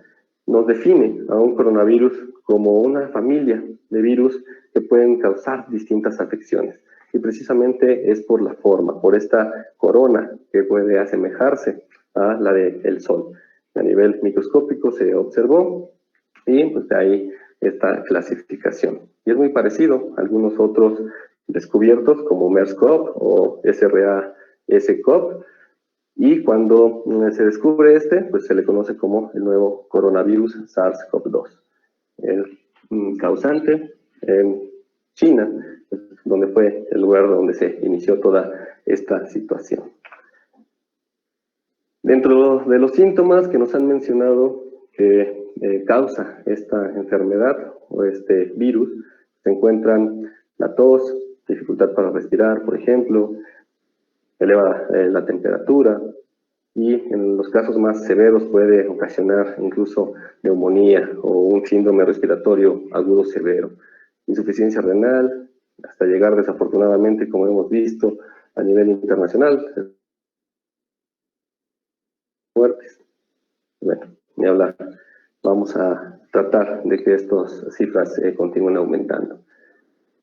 nos define a un coronavirus como una familia de virus que pueden causar distintas afecciones. Y precisamente es por la forma, por esta corona que puede asemejarse a la del Sol. A nivel microscópico se observó y pues de ahí esta clasificación. Y es muy parecido a algunos otros descubiertos como MERS-CoV o SRAS-CoV. Y cuando se descubre pues se le conoce como el nuevo coronavirus SARS-CoV-2. El causante en China, donde fue el lugar donde se inició toda esta situación. Dentro de los síntomas que nos han mencionado que causa esta enfermedad o este virus, se encuentran la tos, dificultad para respirar, por ejemplo, eleva la temperatura y en los casos más severos puede ocasionar incluso neumonía o un síndrome respiratorio agudo severo, insuficiencia renal, hasta llegar desafortunadamente, como hemos visto a nivel internacional, muertes. Bueno, ni hablar. Vamos a tratar de que estas cifras continúen aumentando.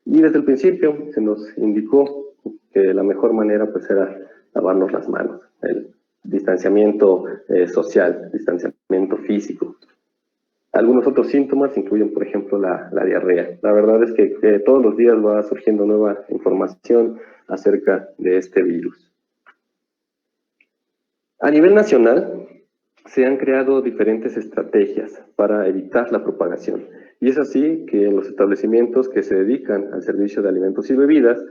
Y desde el principio se nos indicó que la mejor manera pues era lavarnos las manos, el distanciamiento social, distanciamiento físico. Algunos otros síntomas incluyen, por ejemplo, la diarrea. La verdad es que todos los días va surgiendo nueva información acerca de este virus. A nivel nacional, se han creado diferentes estrategias para evitar la propagación. Y es así que en los establecimientos que se dedican al servicio de alimentos y bebidas,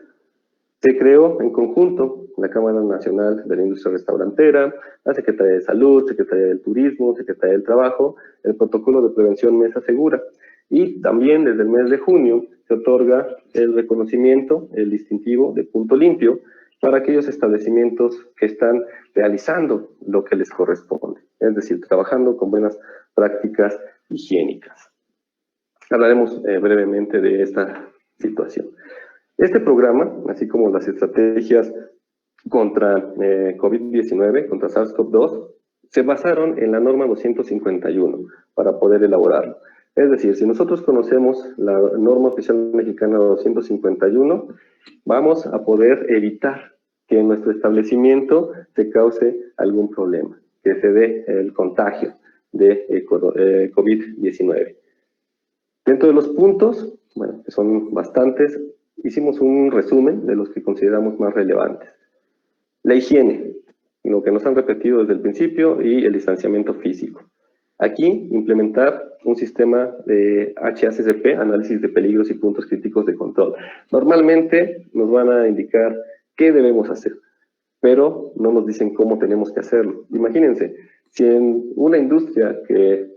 se creó en conjunto la Cámara Nacional de la Industria Restaurantera, la Secretaría de Salud, Secretaría del Turismo, Secretaría del Trabajo, el Protocolo de Prevención Mesa Segura. Y también desde el mes de junio se otorga el reconocimiento, el distintivo de punto limpio, para aquellos establecimientos que están realizando lo que les corresponde, es decir, trabajando con buenas prácticas higiénicas. Hablaremos brevemente de esta situación. Este programa, así como las estrategias contra COVID-19, contra SARS-CoV-2, se basaron en la norma 251 para poder elaborarlo. Es decir, si nosotros conocemos la norma oficial mexicana 251, vamos a poder evitar que en nuestro establecimiento se cause algún problema, que se dé el contagio de COVID-19. Dentro de los puntos, bueno, que son bastantes, hicimos un resumen de los que consideramos más relevantes. La higiene, lo que nos han repetido desde el principio, y el distanciamiento físico. Aquí, implementar un sistema de HACCP, análisis de peligros y puntos críticos de control. Normalmente nos van a indicar qué debemos hacer, pero no nos dicen cómo tenemos que hacerlo. Imagínense, si en una industria que,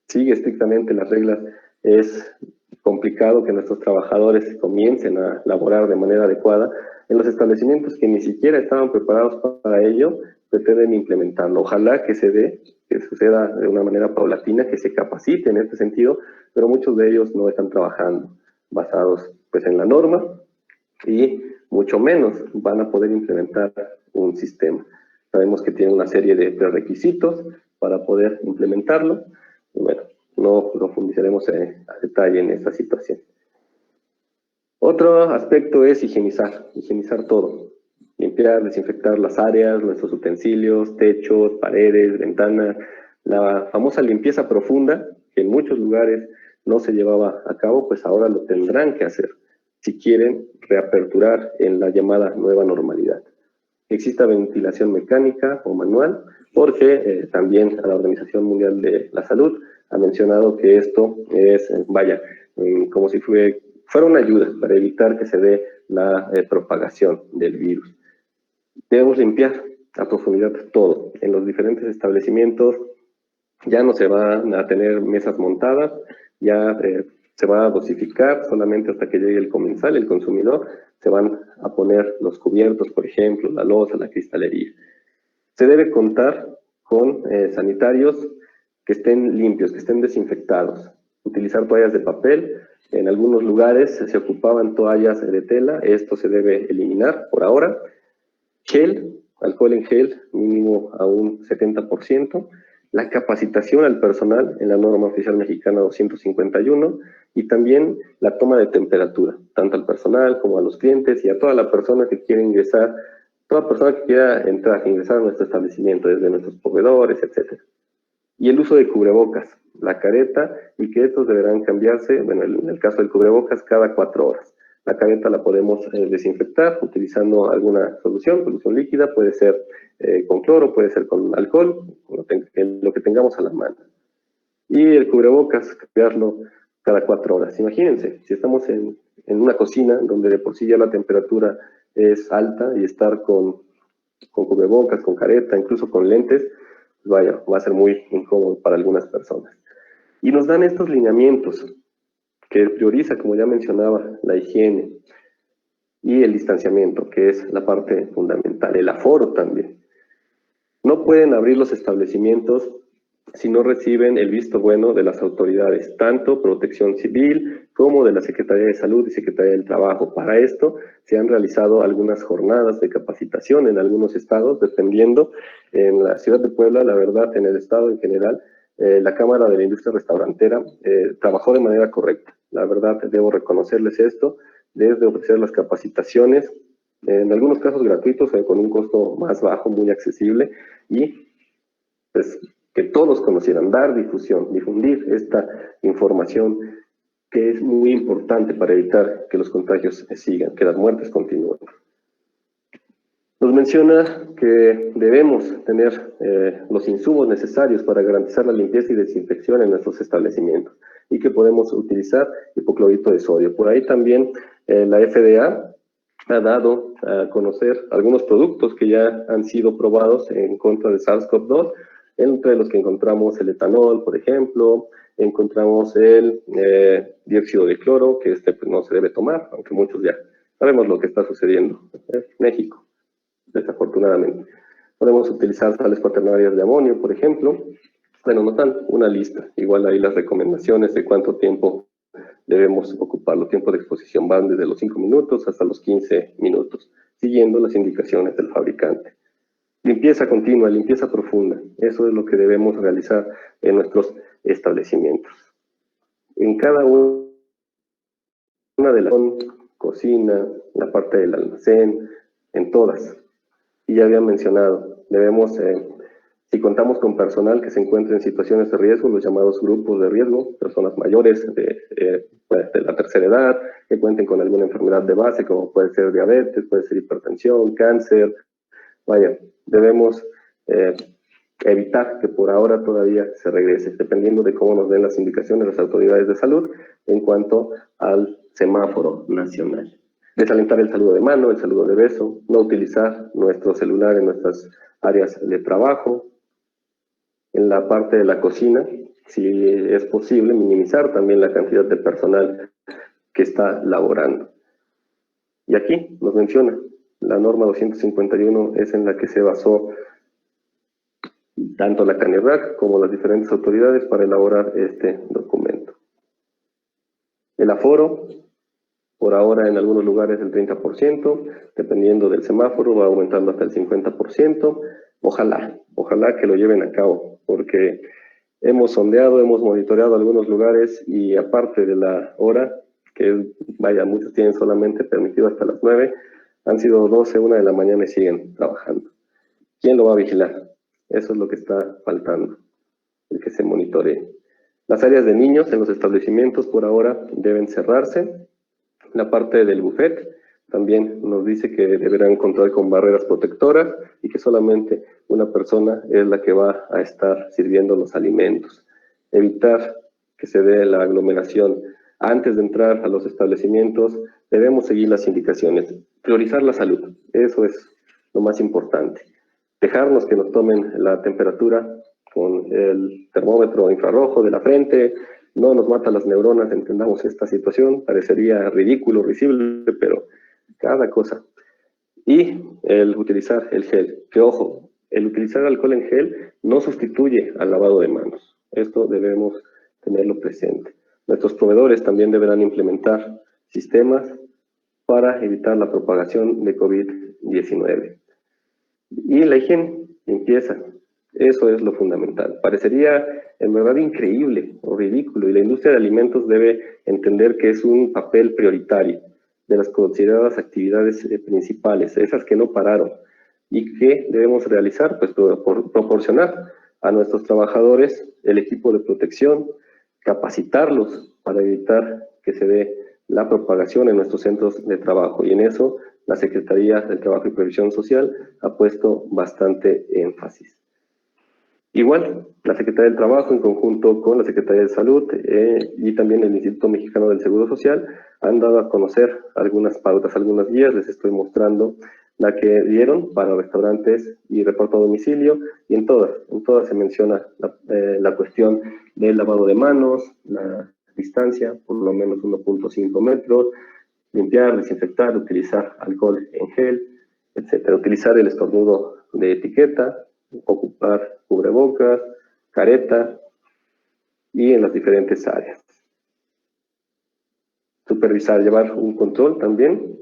sigue estrictamente las reglas, es complicado que nuestros trabajadores comiencen a laborar de manera adecuada, en los establecimientos que ni siquiera estaban preparados para ello, pretenden implementarlo. Ojalá que se dé, que suceda de una manera paulatina, que se capacite en este sentido, pero muchos de ellos no están trabajando basados pues en la norma y mucho menos van a poder implementar un sistema. Sabemos que tiene una serie de prerequisitos para poder implementarlo y bueno, no profundizaremos a detalle en esta situación. Otro aspecto es higienizar todo. Limpiar, desinfectar las áreas, nuestros utensilios, techos, paredes, ventanas. La famosa limpieza profunda, que en muchos lugares no se llevaba a cabo, pues ahora lo tendrán que hacer si quieren reaperturar en la llamada nueva normalidad. Exista ventilación mecánica o manual, porque también la Organización Mundial de la Salud ha mencionado que esto es, como si fuera una ayuda para evitar que se dé la propagación del virus. Debemos limpiar a profundidad todo. En los diferentes establecimientos ya no se van a tener mesas montadas, ya se va a dosificar solamente hasta que llegue el comensal, el consumidor, se van a poner los cubiertos, por ejemplo, la loza, la cristalería. Se debe contar con sanitarios que estén limpios, que estén desinfectados. Utilizar toallas de papel. En algunos lugares se ocupaban toallas de tela, esto se debe eliminar por ahora. Gel, alcohol en gel, mínimo a un 70%. La capacitación al personal en la norma oficial mexicana 251 y también la toma de temperatura, tanto al personal como a los clientes y a toda la persona que quiera ingresar, toda persona que quiera ingresar a nuestro establecimiento, desde nuestros proveedores, etc. Y el uso de cubrebocas, la careta, y que estos deberán cambiarse, bueno, en el caso del cubrebocas, cada 4 horas. La careta la podemos desinfectar utilizando alguna solución líquida, puede ser con cloro, puede ser con alcohol, lo que tengamos a la mano. Y el cubrebocas, cambiarlo cada 4 horas. Imagínense, si estamos en una cocina donde de por sí ya la temperatura es alta y estar con cubrebocas, con careta, incluso con lentes, pues va a ser muy incómodo para algunas personas. Y nos dan estos lineamientos que prioriza, como ya mencionaba, la higiene y el distanciamiento, que es la parte fundamental, el aforo también. No pueden abrir los establecimientos si no reciben el visto bueno de las autoridades, tanto Protección Civil como de la Secretaría de Salud y Secretaría del Trabajo. Para esto se han realizado algunas jornadas de capacitación en algunos estados, dependiendo. En la ciudad de Puebla, la verdad, en el estado en general, la Cámara de la Industria Restaurantera trabajó de manera correcta. La verdad, debo reconocerles esto, desde ofrecer las capacitaciones, en algunos casos gratuitos, con un costo más bajo, muy accesible, y pues que todos conocieran, dar difusión, difundir esta información que es muy importante para evitar que los contagios sigan, que las muertes continúen. Nos menciona que debemos tener los insumos necesarios para garantizar la limpieza y desinfección en nuestros establecimientos y que podemos utilizar hipoclorito de sodio. Por ahí también la FDA ha dado a conocer algunos productos que ya han sido probados en contra de SARS-CoV-2, entre los que encontramos el etanol, por ejemplo, encontramos el dióxido de cloro, que pues, no se debe tomar, aunque muchos ya Sabemos lo que está sucediendo en México, desafortunadamente. Podemos utilizar sales cuaternarias de amonio, por ejemplo. Bueno, nos dan una lista. Igual ahí las recomendaciones de cuánto tiempo debemos ocupar. Los tiempos de exposición van desde los 5 minutos hasta los 15 minutos, siguiendo las indicaciones del fabricante. Limpieza continua, limpieza profunda. Eso es lo que debemos realizar en nuestros establecimientos. En cada una de las cocina, la parte del almacén, en todas. Y ya había mencionado, debemos, si contamos con personal que se encuentre en situaciones de riesgo, los llamados grupos de riesgo, personas mayores de la tercera edad, que cuenten con alguna enfermedad de base, como puede ser diabetes, puede ser hipertensión, cáncer. Vaya, debemos evitar que por ahora todavía se regrese, dependiendo de cómo nos den las indicaciones las autoridades de salud en cuanto al semáforo nacional. Desalentar el saludo de mano, el saludo de beso, no utilizar nuestro celular en nuestras áreas de trabajo. En la parte de la cocina, si es posible, minimizar también la cantidad de personal que está laborando. Y aquí nos menciona, la norma 251 es en la que se basó tanto la CANIRAC como las diferentes autoridades para elaborar este documento. El aforo, por ahora en algunos lugares el 30%, dependiendo del semáforo va aumentando hasta el 50%. Ojalá que lo lleven a cabo, porque hemos sondeado, hemos monitoreado algunos lugares y aparte de la hora, que vaya, muchos tienen solamente permitido hasta las 9, han sido 12, 1 de la mañana y siguen trabajando. ¿Quién lo va a vigilar? Eso es lo que está faltando, el que se monitoree. Las áreas de niños en los establecimientos por ahora deben cerrarse. La parte del buffet también nos dice que deberán contar con barreras protectoras y que solamente una persona es la que va a estar sirviendo los alimentos. Evitar que se dé la aglomeración. Antes de entrar a los establecimientos debemos seguir las indicaciones. Priorizar la salud, eso es lo más importante. Dejarnos que nos tomen la temperatura con el termómetro infrarrojo de la frente, no nos mata las neuronas, entendamos esta situación, parecería ridículo, risible, pero cada cosa. Y el utilizar el gel, que ojo, el utilizar alcohol en gel no sustituye al lavado de manos, esto debemos tenerlo presente. Nuestros proveedores también deberán implementar sistemas para evitar la propagación de COVID-19. Y la higiene, limpieza, eso es lo fundamental. Parecería en verdad increíble o ridículo y la industria de alimentos debe entender que es un papel prioritario de las consideradas actividades principales, esas que no pararon y que debemos realizar, pues proporcionar a nuestros trabajadores el equipo de protección, capacitarlos para evitar que se dé la propagación en nuestros centros de trabajo y en eso la Secretaría del Trabajo y Previsión Social ha puesto bastante énfasis. Igual, la Secretaría del Trabajo, en conjunto con la Secretaría de Salud y también el Instituto Mexicano del Seguro Social, han dado a conocer algunas pautas, algunas guías. Les estoy mostrando la que dieron para restaurantes y reparto a domicilio, y en todas se menciona la cuestión del lavado de manos, la distancia, por lo menos 1.5 metros, limpiar, desinfectar, utilizar alcohol en gel, etcétera. Utilizar el estornudo de etiqueta, ocupar cubrebocas, careta y en las diferentes áreas. Supervisar, llevar un control también,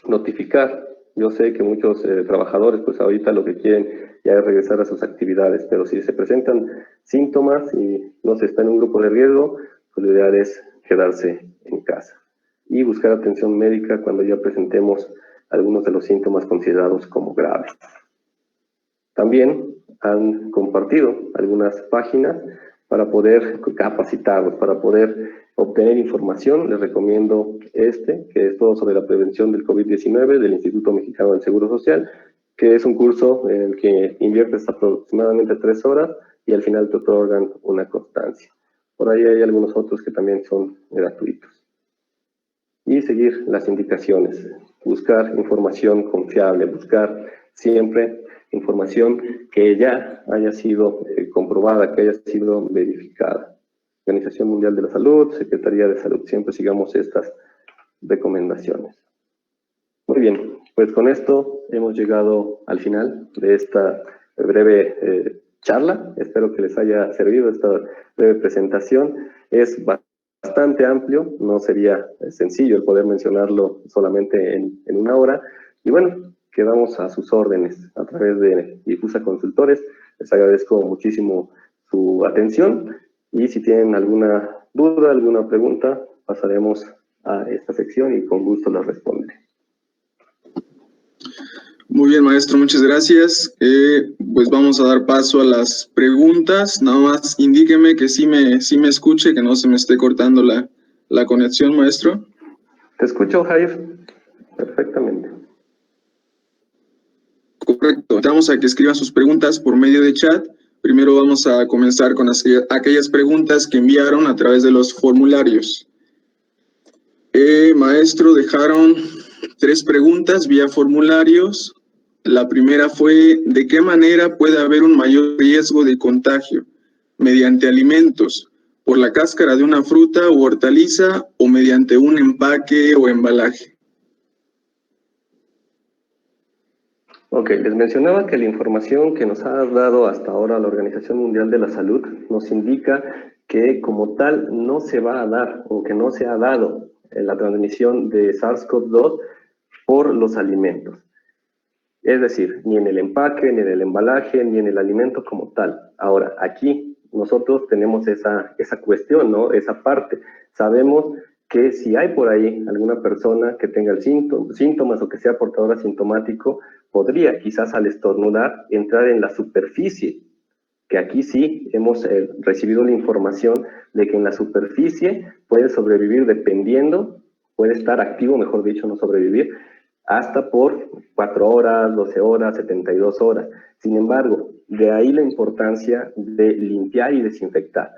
notificar. Yo sé que muchos trabajadores pues ahorita lo que quieren ya es regresar a sus actividades, pero si se presentan síntomas y no se está en un grupo de riesgo, pues lo ideal es quedarse en casa y buscar atención médica cuando ya presentemos algunos de los síntomas considerados como graves. También han compartido algunas páginas para poder capacitarlos, para poder obtener información. Les recomiendo que es todo sobre la prevención del COVID-19 del Instituto Mexicano del Seguro Social, que es un curso en el que inviertes aproximadamente 3 horas y al final te otorgan una constancia. Por ahí hay algunos otros que también son gratuitos. Y seguir las indicaciones, buscar información confiable, buscar siempre información que ya haya sido comprobada, que haya sido verificada. Organización Mundial de la Salud, Secretaría de Salud, siempre sigamos estas recomendaciones. Muy bien, pues con esto hemos llegado al final de esta breve charla. Espero que les haya servido esta breve presentación. Es bastante amplio, no sería sencillo el poder mencionarlo solamente en una hora. Y bueno, quedamos a sus órdenes a través de Difusa Consultores. Les agradezco muchísimo su atención y si tienen alguna duda, alguna pregunta, pasaremos a esta sección y con gusto las responderé. Muy bien, maestro, muchas gracias. Pues vamos a dar paso a las preguntas. Nada más indíqueme que sí me escuche, que no se me esté cortando la conexión, maestro. Te escucho, Jair, perfectamente. Correcto. Invitamos a que escriban sus preguntas por medio de chat. Primero vamos a comenzar con aquellas preguntas que enviaron a través de los formularios. Maestro, dejaron 3 preguntas vía formularios. La primera fue, ¿de qué manera puede haber un mayor riesgo de contagio? ¿Mediante alimentos, por la cáscara de una fruta u hortaliza o mediante un empaque o embalaje? Ok, les mencionaba que la información que nos ha dado hasta ahora la Organización Mundial de la Salud nos indica que como tal no se va a dar o que no se ha dado la transmisión de SARS-CoV-2 por los alimentos. Es decir, ni en el empaque, ni en el embalaje, ni en el alimento como tal. Ahora, aquí nosotros tenemos esa cuestión, ¿no? Esa parte. Sabemos que si hay por ahí alguna persona que tenga el síntomas o que sea portador asintomático, podría quizás al estornudar entrar en la superficie, que aquí sí hemos recibido la información de que en la superficie puede sobrevivir dependiendo, puede estar activo, mejor dicho, no sobrevivir, hasta por 4 horas, 12 horas, 72 horas. Sin embargo, de ahí la importancia de limpiar y desinfectar.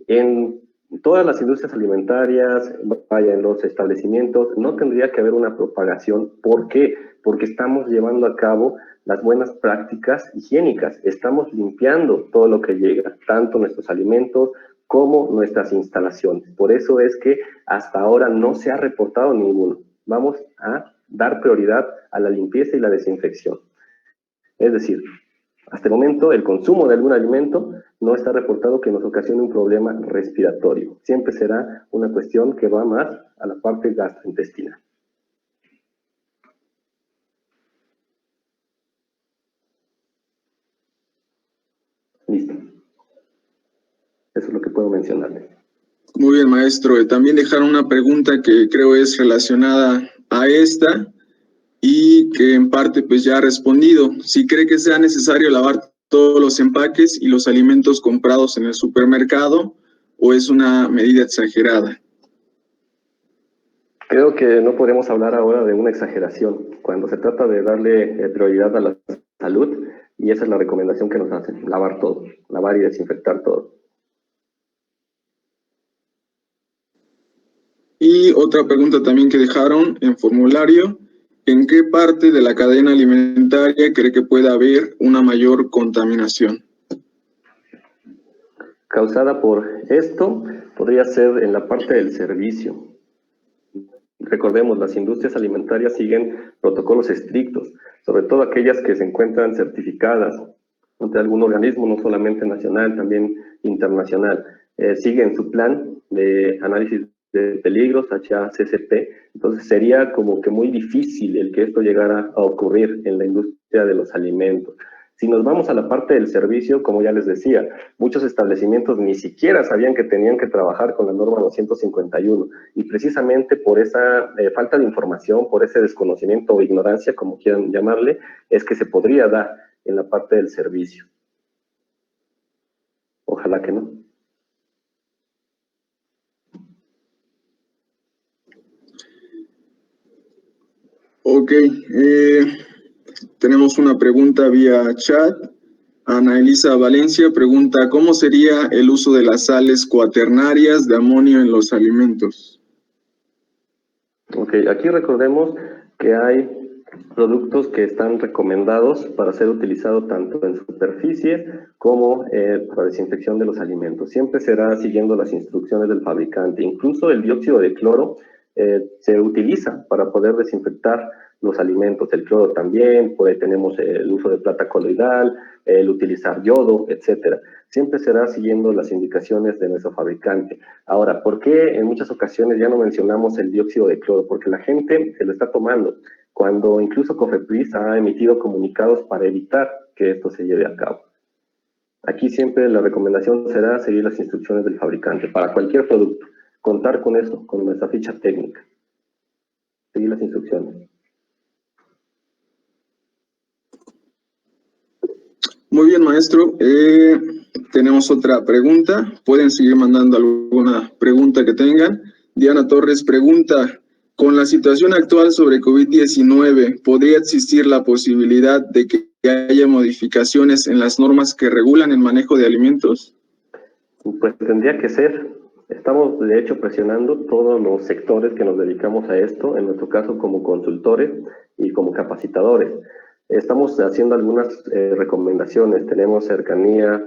En todas las industrias alimentarias, vaya, en los establecimientos, no tendría que haber una propagación. ¿Por qué? Porque estamos llevando a cabo las buenas prácticas higiénicas. Estamos limpiando todo lo que llega, tanto nuestros alimentos como nuestras instalaciones. Por eso es que hasta ahora no se ha reportado ninguno. Vamos a dar prioridad a la limpieza y la desinfección. Es decir, hasta el momento el consumo de algún alimento no está reportado que nos ocasione un problema respiratorio. Siempre será una cuestión que va más a la parte gastrointestinal. Listo. Eso es lo que puedo mencionarle. Muy bien, maestro. También dejaron una pregunta que creo es relacionada a esta y que en parte pues ya ha respondido. Si cree que sea necesario lavar todos los empaques y los alimentos comprados en el supermercado o es una medida exagerada. Creo que no podemos hablar ahora de una exageración cuando se trata de darle prioridad a la salud, y esa es la recomendación que nos hacen, lavar todo, lavar y desinfectar todo. Y otra pregunta también que dejaron en formulario, ¿en qué parte de la cadena alimentaria cree que puede haber una mayor contaminación? Causada por esto, podría ser en la parte del servicio. Recordemos, las industrias alimentarias siguen protocolos estrictos, sobre todo aquellas que se encuentran certificadas ante algún organismo, no solamente nacional, también internacional. Siguen su plan de análisis de peligros, HACCP, entonces sería como que muy difícil el que esto llegara a ocurrir en la industria de los alimentos. Si nos vamos a la parte del servicio, como ya les decía, muchos establecimientos ni siquiera sabían que tenían que trabajar con la norma 251, y precisamente por esa falta de información, por ese desconocimiento o ignorancia, como quieran llamarle, es que se podría dar en la parte del servicio. Ojalá que no. Ok, tenemos una pregunta vía chat. Ana Elisa Valencia pregunta, ¿cómo sería el uso de las sales cuaternarias de amonio en los alimentos? Ok, aquí recordemos que hay productos que están recomendados para ser utilizados tanto en superficie como para desinfección de los alimentos. Siempre será siguiendo las instrucciones del fabricante. Incluso el dióxido de cloro se utiliza para poder desinfectar los alimentos, el cloro también, por ahí tenemos el uso de plata coloidal, el utilizar yodo, etcétera. Siempre será siguiendo las indicaciones de nuestro fabricante. Ahora, ¿por qué en muchas ocasiones ya no mencionamos el dióxido de cloro? Porque la gente se lo está tomando, cuando incluso COFEPRIS ha emitido comunicados para evitar que esto se lleve a cabo. Aquí siempre la recomendación será seguir las instrucciones del fabricante para cualquier producto, contar con eso, con nuestra ficha técnica, seguir las instrucciones. Muy bien, maestro. Tenemos otra pregunta. Pueden seguir mandando alguna pregunta que tengan. Diana Torres pregunta, con la situación actual sobre COVID-19, ¿podría existir la posibilidad de que haya modificaciones en las normas que regulan el manejo de alimentos? Pues tendría que ser. Estamos, de hecho, presionando todos los sectores que nos dedicamos a esto, en nuestro caso como consultores y como capacitadores. Estamos haciendo algunas recomendaciones, tenemos cercanía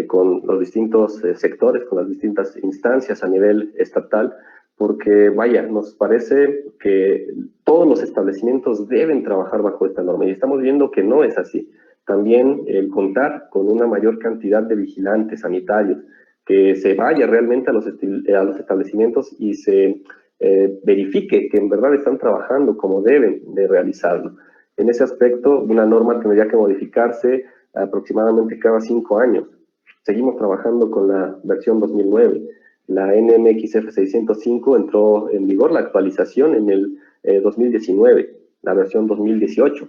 con los distintos sectores, con las distintas instancias a nivel estatal, porque vaya, nos parece que todos los establecimientos deben trabajar bajo esta norma y estamos viendo que no es así. También el contar con una mayor cantidad de vigilantes sanitarios, que se vaya realmente a los establecimientos y se verifique que en verdad están trabajando como deben de realizarlo. En ese aspecto, una norma tendría que modificarse aproximadamente cada 5 años. Seguimos trabajando con la versión 2009. La NMXF 605 entró en vigor la actualización en el 2019, la versión 2018.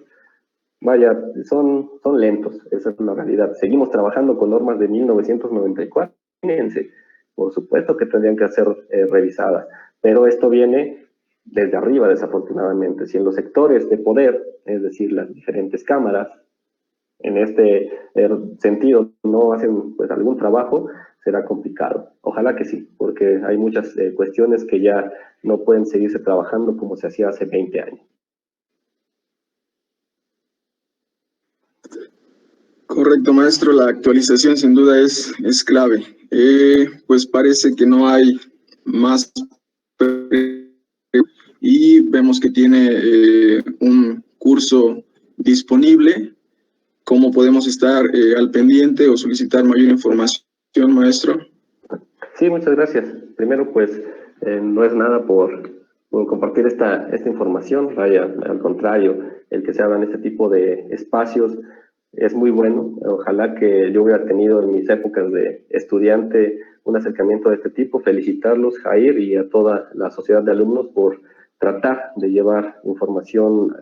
Vaya, son lentos, esa es la realidad. Seguimos trabajando con normas de 1994. Fíjense, por supuesto que tendrían que ser revisadas, pero esto viene desde arriba, desafortunadamente. Si en los sectores de poder, es decir, las diferentes cámaras, en este sentido no hacen pues algún trabajo, será complicado. Ojalá que sí, porque hay muchas cuestiones que ya no pueden seguirse trabajando como se hacía hace 20 años. Correcto, maestro. La actualización sin duda es clave. Pues parece que no hay más y vemos que tiene un curso disponible. ¿Cómo podemos estar al pendiente o solicitar mayor información, maestro? Sí, muchas gracias. Primero, pues, no es nada por compartir esta información, vaya, al contrario, el que se hagan este tipo de espacios es muy bueno. Ojalá que yo hubiera tenido en mis épocas de estudiante un acercamiento de este tipo. Felicitarlos, Jair, y a toda la sociedad de alumnos por tratar de llevar información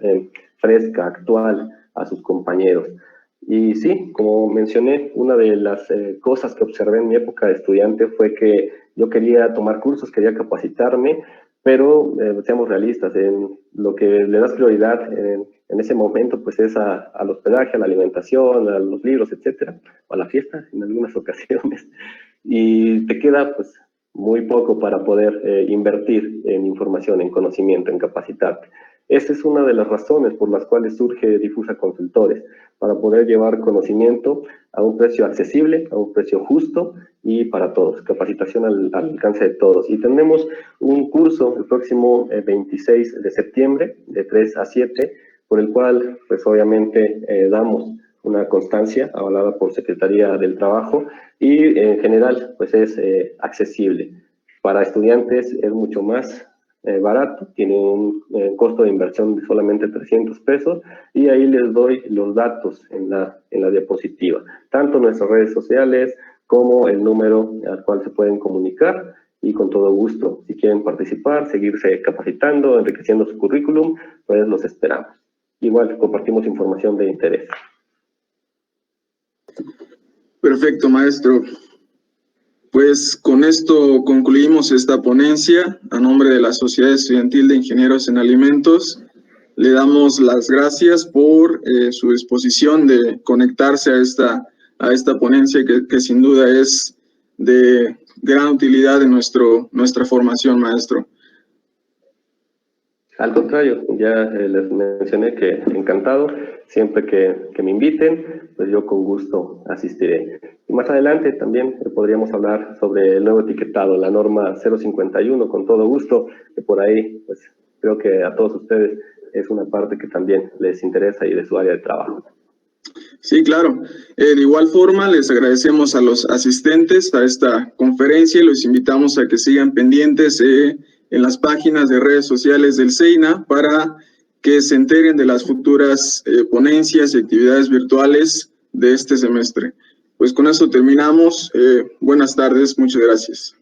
fresca, actual a sus compañeros. Y sí, como mencioné, una de las cosas que observé en mi época de estudiante fue que yo quería tomar cursos, quería capacitarme, pero seamos realistas, en lo que le das prioridad en ese momento pues es al hospedaje, a la alimentación, a los libros, etcétera, o a la fiesta en algunas ocasiones, y te queda pues muy poco para poder invertir en información, en conocimiento, en capacitarte. Esa es una de las razones por las cuales surge Difusa Consultores, para poder llevar conocimiento a un precio accesible, a un precio justo y para todos, capacitación al alcance de todos. Y tenemos un curso el próximo 26 de septiembre, de 3 a 7, por el cual, pues obviamente, damos una constancia avalada por Secretaría del Trabajo y en general, pues es accesible. Para estudiantes es mucho más barato, tiene un costo de inversión de solamente 300 pesos y ahí les doy los datos en la diapositiva, tanto nuestras redes sociales como el número al cual se pueden comunicar y con todo gusto, si quieren participar, seguirse capacitando, enriqueciendo su currículum, pues los esperamos. Igual compartimos información de interés. Perfecto, maestro. Pues con esto concluimos esta ponencia. A nombre de la Sociedad Estudiantil de Ingenieros en Alimentos, le damos las gracias por su disposición de conectarse a esta ponencia que sin duda es de gran utilidad en nuestra formación, maestro. Al contrario, ya les mencioné que encantado, siempre que me inviten, pues yo con gusto asistiré. Y más adelante también podríamos hablar sobre el nuevo etiquetado, la norma 051, con todo gusto, que por ahí, pues creo que a todos ustedes es una parte que también les interesa y de su área de trabajo. Sí, claro. De igual forma, les agradecemos a los asistentes a esta conferencia y los invitamos a que sigan pendientes en las páginas de redes sociales del SEINA para que se enteren de las futuras ponencias y actividades virtuales de este semestre. Pues con eso terminamos. Buenas tardes, muchas gracias.